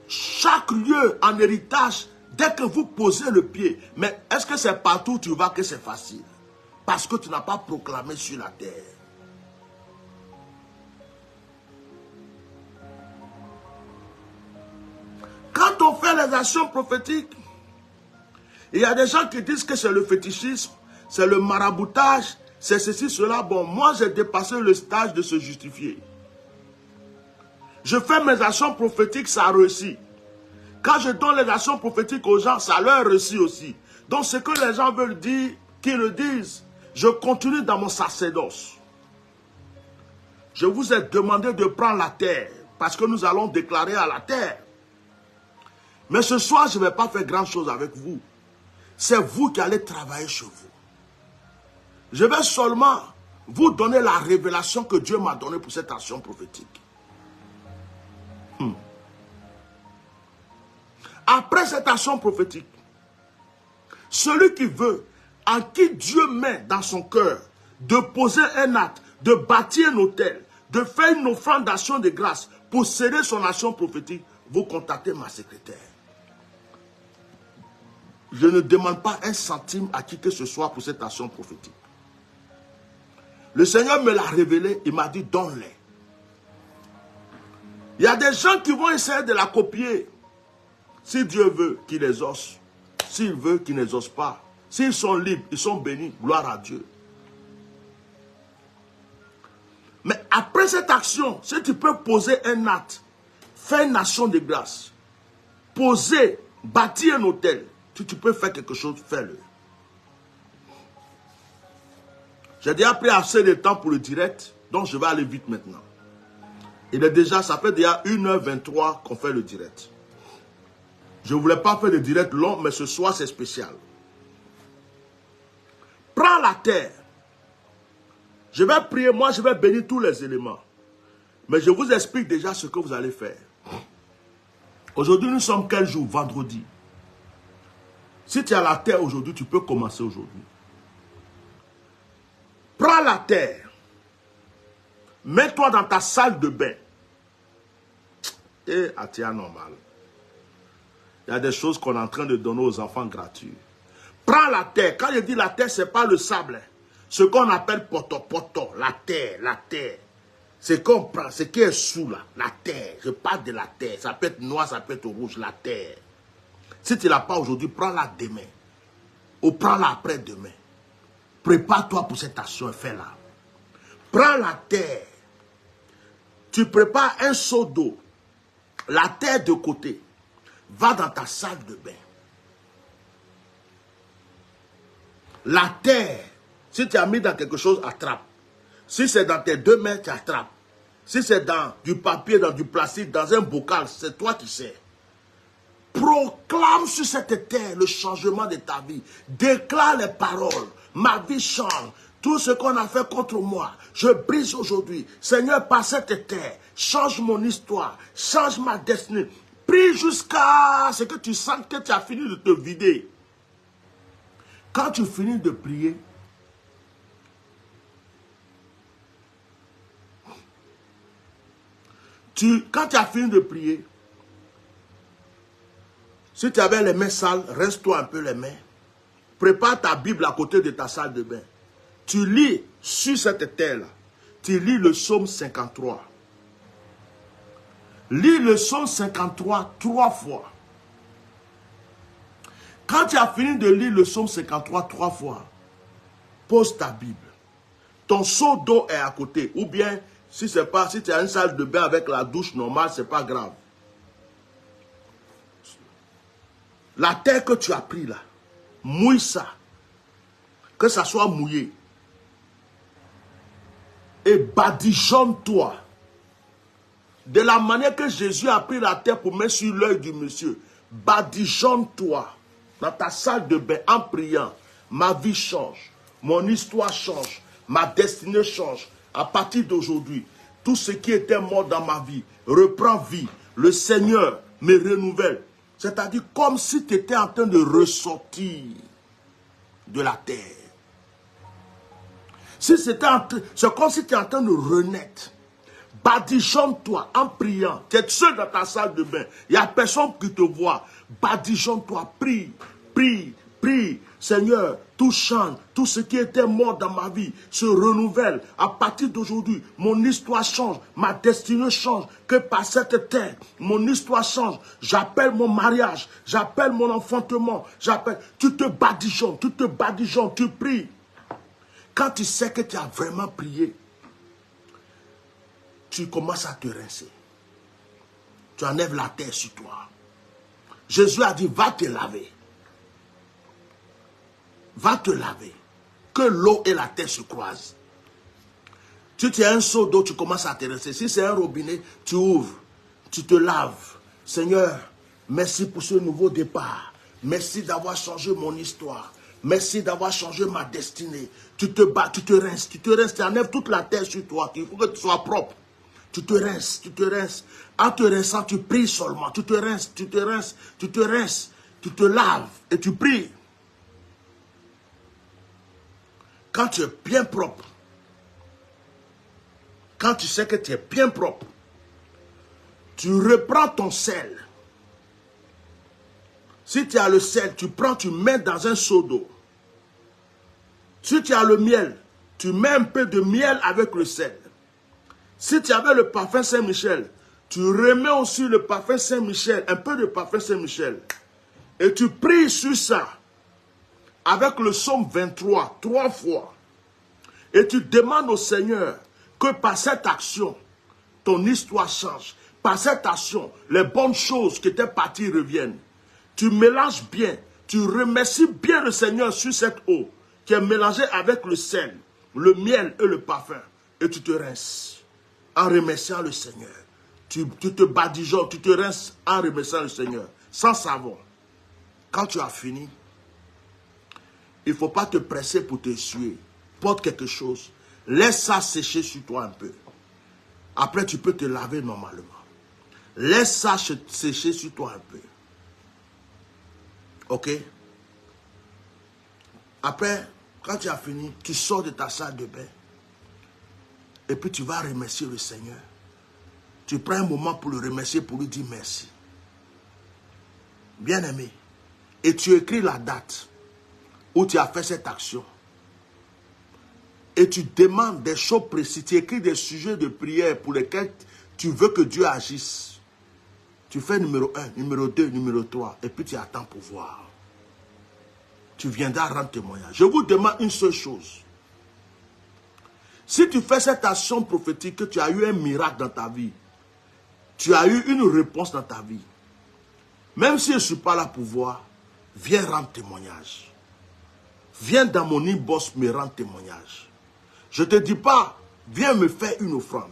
chaque lieu en héritage dès que vous posez le pied. Mais est-ce que c'est partout où tu vas que c'est facile? Parce que tu n'as pas proclamé sur la terre. Quand on fait les actions prophétiques, il y a des gens qui disent que c'est le fétichisme, c'est le maraboutage, c'est ceci, cela. Bon, moi j'ai dépassé le stage de se justifier. Je fais mes actions prophétiques, ça réussit. Quand je donne les actions prophétiques aux gens, ça leur réussit aussi. Donc ce que les gens veulent dire, qu'ils le disent. Je continue dans mon sacerdoce. Je vous ai demandé de prendre la terre, parce que nous allons déclarer à la terre. Mais ce soir, je ne vais pas faire grand chose avec vous. C'est vous qui allez travailler chez vous. Je vais seulement vous donner la révélation que Dieu m'a donnée pour cette action prophétique. Après cette action prophétique, celui qui veut, en qui Dieu met dans son cœur, de poser un acte, de bâtir un autel, de faire une offrande d'action de grâce pour sceller son action prophétique, vous contactez ma secrétaire. Je ne demande pas un centime à qui que ce soit pour cette action prophétique. Le Seigneur me l'a révélé, il m'a dit donne-les. Il y a des gens qui vont essayer de la copier. Si Dieu veut qu'il les ose, s'il veut qu'il ne les ose pas, S'ils sont libres, ils sont bénis. Gloire à Dieu. Mais après cette action, si tu peux poser un acte, faire une action de grâce, poser, bâtir un hôtel, si tu peux faire quelque chose, fais-le. J'ai déjà pris assez de temps pour le direct, donc je vais aller vite maintenant. Il est déjà, ça fait déjà 1h23 qu'on fait le direct. Je ne voulais pas faire de direct long, mais ce soir c'est spécial. Prends la terre. Je vais prier, moi je vais bénir tous les éléments. Mais je vous explique déjà ce que vous allez faire. Aujourd'hui, nous sommes quel jour? Vendredi. Si tu as la terre aujourd'hui, tu peux commencer aujourd'hui. Prends la terre. Mets-toi dans ta salle de bain. Et à tiens normal. Il y a des choses qu'on est en train de donner aux enfants gratuits. Prends la terre. Quand je dis la terre, ce n'est pas le sable. Ce qu'on appelle poto, la terre, la terre. Ce qu'on prend, ce qui est sous là, la terre. Je parle de la terre. Ça peut être noir, ça peut être rouge, la terre. Si tu ne l'as pas aujourd'hui, prends-la demain. Ou prends-la après-demain. Prépare-toi pour cette action et fais-la. Prends la terre. Tu prépares un seau d'eau. La terre de côté. Va dans ta salle de bain. La terre, si tu as mis dans quelque chose, attrape. Si c'est dans tes 2 mains, tu attrapes. Si c'est dans du papier, dans du plastique, dans un bocal, c'est toi qui sais. Proclame sur cette terre le changement de ta vie. Déclare les paroles. Ma vie change. Tout ce qu'on a fait contre moi, je brise aujourd'hui. Seigneur, par cette terre, change mon histoire, change ma destinée. Prie jusqu'à ce que tu sens que tu as fini de te vider. Quand tu finis de prier, quand tu as fini de prier, si tu avais les mains sales, reste-toi un peu les mains. Prépare ta Bible à côté de ta salle de bain. Tu lis sur cette terre-là, tu lis le psaume 53. Lis le psaume 53 3 fois. Quand tu as fini de lire le psaume 53 3 fois, pose ta Bible. Ton seau d'eau est à côté. Ou bien, si tu as une salle de bain avec la douche normale, ce n'est pas grave. La terre que tu as pris là, mouille ça. Que ça soit mouillé. Et badigeonne-toi. De la manière que Jésus a pris la terre pour mettre sur l'œil du monsieur. Badigeonne-toi. Dans ta salle de bain, en priant. Ma vie change. Mon histoire change. Ma destinée change. À partir d'aujourd'hui, tout ce qui était mort dans ma vie reprend vie. Le Seigneur me renouvelle. C'est-à-dire comme si tu étais en train de ressortir de la terre. C'est comme si tu es en train de renaître. Badigeonne-toi en priant. Tu es seul dans ta salle de bain. Il n'y a personne qui te voit. Badigeonne-toi, prie, prie, prie. Seigneur, tout change. Tout ce qui était mort dans ma vie se renouvelle. À partir d'aujourd'hui, mon histoire change. Ma destinée change. Que par cette terre, mon histoire change. J'appelle mon mariage. J'appelle mon enfantement. Tu te badigeonnes, tu pries. Quand tu sais que tu as vraiment prié, tu commences à te rincer. Tu enlèves la terre sur toi. Jésus a dit, va te laver. Va te laver. Que l'eau et la terre se croisent. Si tu as un seau d'eau, tu commences à te rincer. Si c'est un robinet, tu ouvres. Tu te laves. Seigneur, merci pour ce nouveau départ. Merci d'avoir changé mon histoire. Merci d'avoir changé ma destinée. Tu te bats, tu te rinces, tu enlèves toute la terre sur toi. Il faut que tu sois propre. Tu te rinces, tu te rinces. En te rinçant, tu pries seulement. Tu te rinces, tu te rinces, tu te rinces. Tu te laves et tu pries. Quand tu es bien propre, quand tu sais que tu es bien propre, tu reprends ton sel. Si tu as le sel, tu mets dans un seau d'eau. Si tu as le miel, tu mets un peu de miel avec le sel. Si tu avais le parfum Saint-Michel, tu remets aussi le parfum Saint-Michel, un peu de parfum Saint-Michel. Et tu pries sur ça. avec le psaume 23, 3 fois, et tu demandes au Seigneur que par cette action, ton histoire change. Par cette action, les bonnes choses qui étaient parties reviennent. Tu mélanges bien, tu remercies bien le Seigneur sur cette eau qui est mélangée avec le sel, le miel et le parfum. Et tu te rinces en remerciant le Seigneur. Tu te badigeonnes, tu te rinces en remerciant le Seigneur, sans savon. Quand tu as fini, il ne faut pas te presser pour te suer. Porte quelque chose. Laisse ça sécher sur toi un peu. Après, tu peux te laver normalement. Laisse ça sécher sur toi un peu. Ok? Après, quand tu as fini, tu sors de ta salle de bain. Et puis tu vas remercier le Seigneur. Tu prends un moment pour le remercier, pour lui dire merci. Bien-aimé. Et tu écris la date où tu as fait cette action. Et tu demandes des choses précises. Tu écris des sujets de prière pour lesquels tu veux que Dieu agisse. Tu fais numéro 1, numéro 2, numéro 3. Et puis tu attends pour voir. Tu viendras rendre témoignage. Je vous demande une seule chose. Si tu fais cette action prophétique, que tu as eu un miracle dans ta vie, tu as eu une réponse dans ta vie, même si je ne suis pas là pour voir, viens rendre témoignage. Viens dans mon inbox me rendre témoignage. Je ne te dis pas, viens me faire une offrande.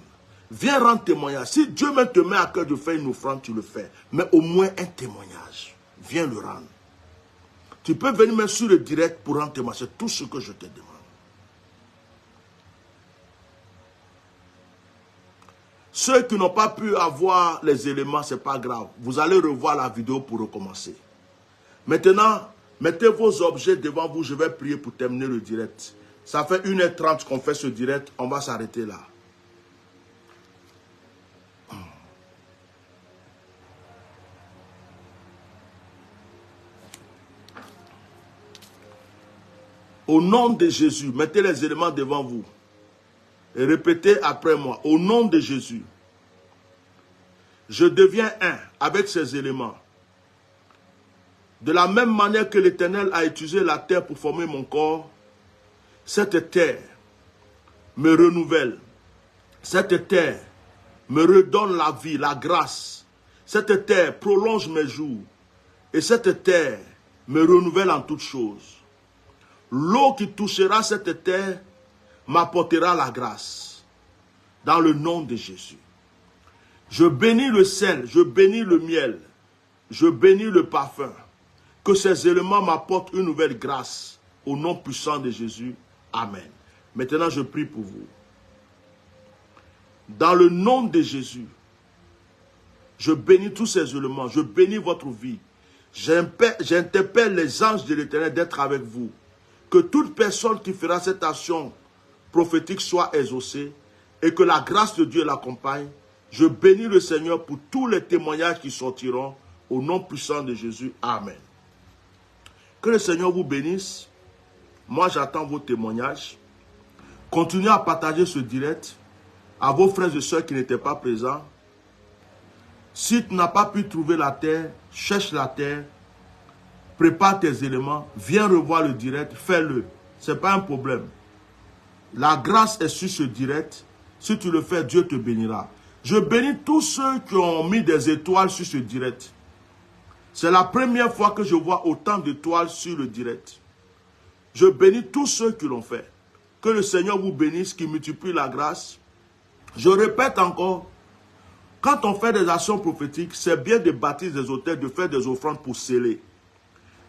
Viens rendre témoignage. Si Dieu même te met à cœur de faire une offrande, tu le fais. Mais au moins un témoignage. Viens le rendre. Tu peux venir même sur le direct pour rendre témoignage. C'est tout ce que je te demande. Ceux qui n'ont pas pu avoir les éléments, ce n'est pas grave. Vous allez revoir la vidéo pour recommencer. Maintenant, mettez vos objets devant vous. Je vais prier pour terminer le direct. Ça fait 1h30 qu'on fait ce direct. On va s'arrêter là. Au nom de Jésus, mettez les éléments devant vous. Et répétez après moi. Au nom de Jésus, je deviens un avec ces éléments. De la même manière que l'Éternel a utilisé la terre pour former mon corps, cette terre me renouvelle. Cette terre me redonne la vie, la grâce. Cette terre prolonge mes jours. Et cette terre me renouvelle en toutes choses. L'eau qui touchera cette terre m'apportera la grâce. Dans le nom de Jésus. Je bénis le sel, je bénis le miel, je bénis le parfum. Que ces éléments m'apportent une nouvelle grâce. Au nom puissant de Jésus. Amen. Maintenant, je prie pour vous. Dans le nom de Jésus, je bénis tous ces éléments. Je bénis votre vie. J'interpelle les anges de l'Éternel d'être avec vous. Que toute personne qui fera cette action prophétique soit exaucée et que la grâce de Dieu l'accompagne. Je bénis le Seigneur pour tous les témoignages qui sortiront au nom puissant de Jésus. Amen. Que le Seigneur vous bénisse. Moi, j'attends vos témoignages. Continuez à partager ce direct à vos frères et sœurs qui n'étaient pas présents. Si tu n'as pas pu trouver la terre, cherche la terre. Prépare tes éléments, viens revoir le direct, fais-le. Ce n'est pas un problème. La grâce est sur ce direct. Si tu le fais, Dieu te bénira. Je bénis tous ceux qui ont mis des étoiles sur ce direct. C'est la première fois que je vois autant d'étoiles sur le direct. Je bénis tous ceux qui l'ont fait. Que le Seigneur vous bénisse, qui multiplie la grâce. Je répète encore, quand on fait des actions prophétiques, c'est bien de bâtir des autels, de faire des offrandes pour sceller.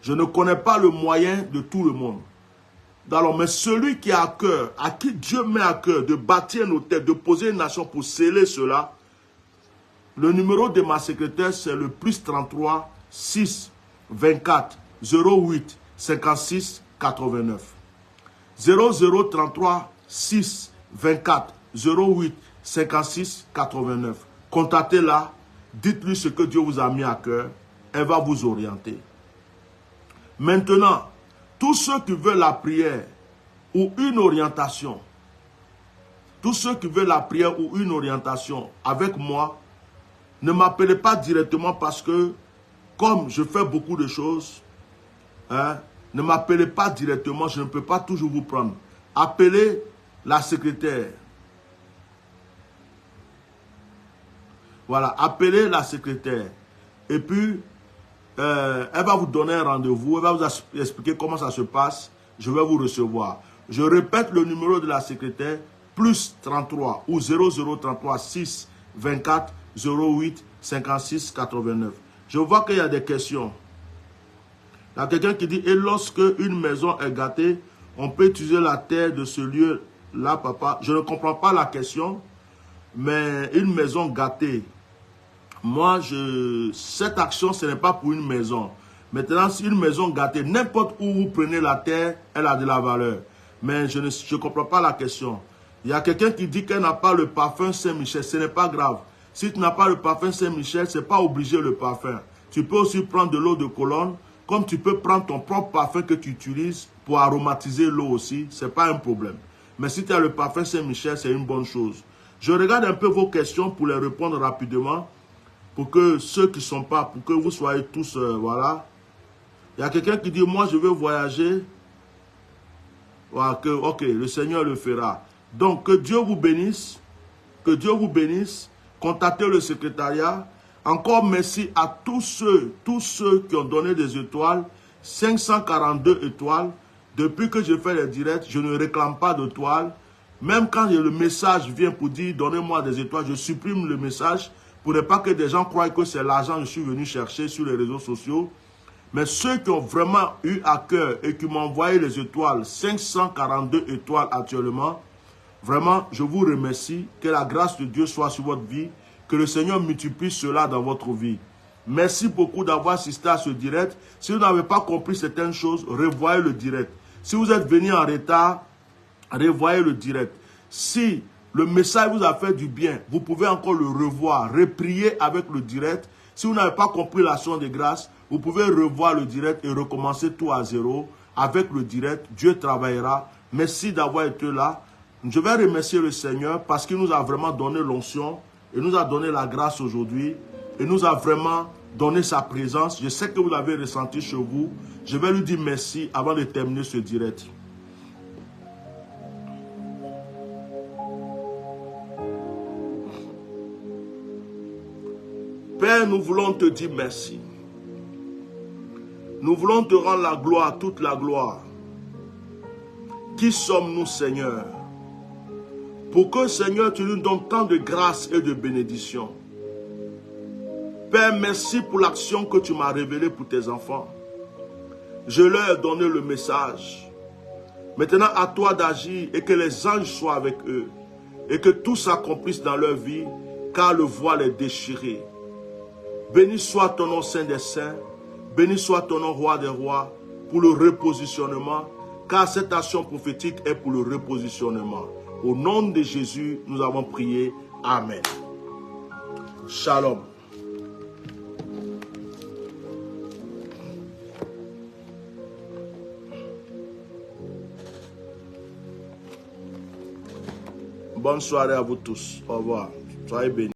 Je ne connais pas le moyen de tout le monde. Alors, mais celui qui a à cœur, à qui Dieu met à cœur de bâtir un autel, de poser une nation pour sceller cela, le numéro de ma secrétaire, c'est le +33 6 24 08 56 89. 0033 6 24 08 56 89. Contactez-la, dites-lui ce que Dieu vous a mis à cœur, elle va vous orienter. Maintenant, tous ceux qui veulent la prière ou une orientation, avec moi, ne m'appelez pas directement parce que, comme je fais beaucoup de choses, Ne m'appelez pas directement, je ne peux pas toujours vous prendre. Appelez la secrétaire. Voilà, appelez la secrétaire. Et puis, elle va vous donner un rendez-vous, elle va vous expliquer comment ça se passe. Je vais vous recevoir. Je répète le numéro de la secrétaire, plus 33 ou 0033 6 24 08 56 89. Je vois qu'il y a des questions. Il y a quelqu'un qui dit, et lorsque une maison est gâtée, on peut utiliser la terre de ce lieu-là, papa. Je ne comprends pas la question, mais une maison gâtée. Moi, cette action, ce n'est pas pour une maison. Maintenant, si une maison gâtée, n'importe où vous prenez la terre, elle a de la valeur. Mais je ne comprends pas la question. Il y a quelqu'un qui dit qu'elle n'a pas le parfum Saint-Michel. Ce n'est pas grave. Si tu n'as pas le parfum Saint-Michel, ce n'est pas obligé le parfum. Tu peux aussi prendre de l'eau de colonne, comme tu peux prendre ton propre parfum que tu utilises pour aromatiser l'eau aussi. Ce n'est pas un problème. Mais si tu as le parfum Saint-Michel, c'est une bonne chose. Je regarde un peu vos questions pour les répondre rapidement. Pour que ceux qui ne sont pas, pour que vous soyez tous, voilà. Il y a quelqu'un qui dit, moi je veux voyager. Voilà, ok, le Seigneur le fera. Donc, que Dieu vous bénisse. Que Dieu vous bénisse. Contactez le secrétariat. Encore merci à tous ceux qui ont donné des étoiles. 542 étoiles. Depuis que je fais les directs, je ne réclame pas d'étoiles. Même quand le message vient pour dire, donnez-moi des étoiles, je supprime le message. Pour ne pas que des gens croient que c'est l'argent que je suis venu chercher sur les réseaux sociaux. Mais ceux qui ont vraiment eu à cœur et qui m'ont envoyé les étoiles, 542 étoiles actuellement, vraiment, je vous remercie. Que la grâce de Dieu soit sur votre vie. Que le Seigneur multiplie cela dans votre vie. Merci beaucoup d'avoir assisté à ce direct. Si vous n'avez pas compris certaines choses, revoyez le direct. Si vous êtes venu en retard, revoyez le direct. Si le message vous a fait du bien, vous pouvez encore le revoir, reprier avec le direct. Si vous n'avez pas compris l'action de grâce, vous pouvez revoir le direct et recommencer tout à zéro. Avec le direct, Dieu travaillera. Merci d'avoir été là. Je vais remercier le Seigneur parce qu'il nous a vraiment donné l'onction et nous a donné la grâce aujourd'hui et nous a vraiment donné sa présence. Je sais que vous l'avez ressenti chez vous. Je vais lui dire merci avant de terminer ce direct. Père, nous voulons te dire merci. Nous voulons te rendre la gloire, toute la gloire. Qui sommes-nous, Seigneur? Pour que, Seigneur, tu nous donnes tant de grâce et de bénédiction. Père, merci pour l'action que tu m'as révélée pour tes enfants. Je leur ai donné le message. Maintenant, à toi d'agir et que les anges soient avec eux. Et que tout s'accomplisse dans leur vie, car le voile est déchiré. Béni soit ton nom, Saint des Saints. Béni soit ton nom, Roi des Rois, pour le repositionnement, car cette action prophétique est pour le repositionnement. Au nom de Jésus, nous avons prié. Amen. Shalom. Bonne soirée à vous tous. Au revoir. Soyez bénis.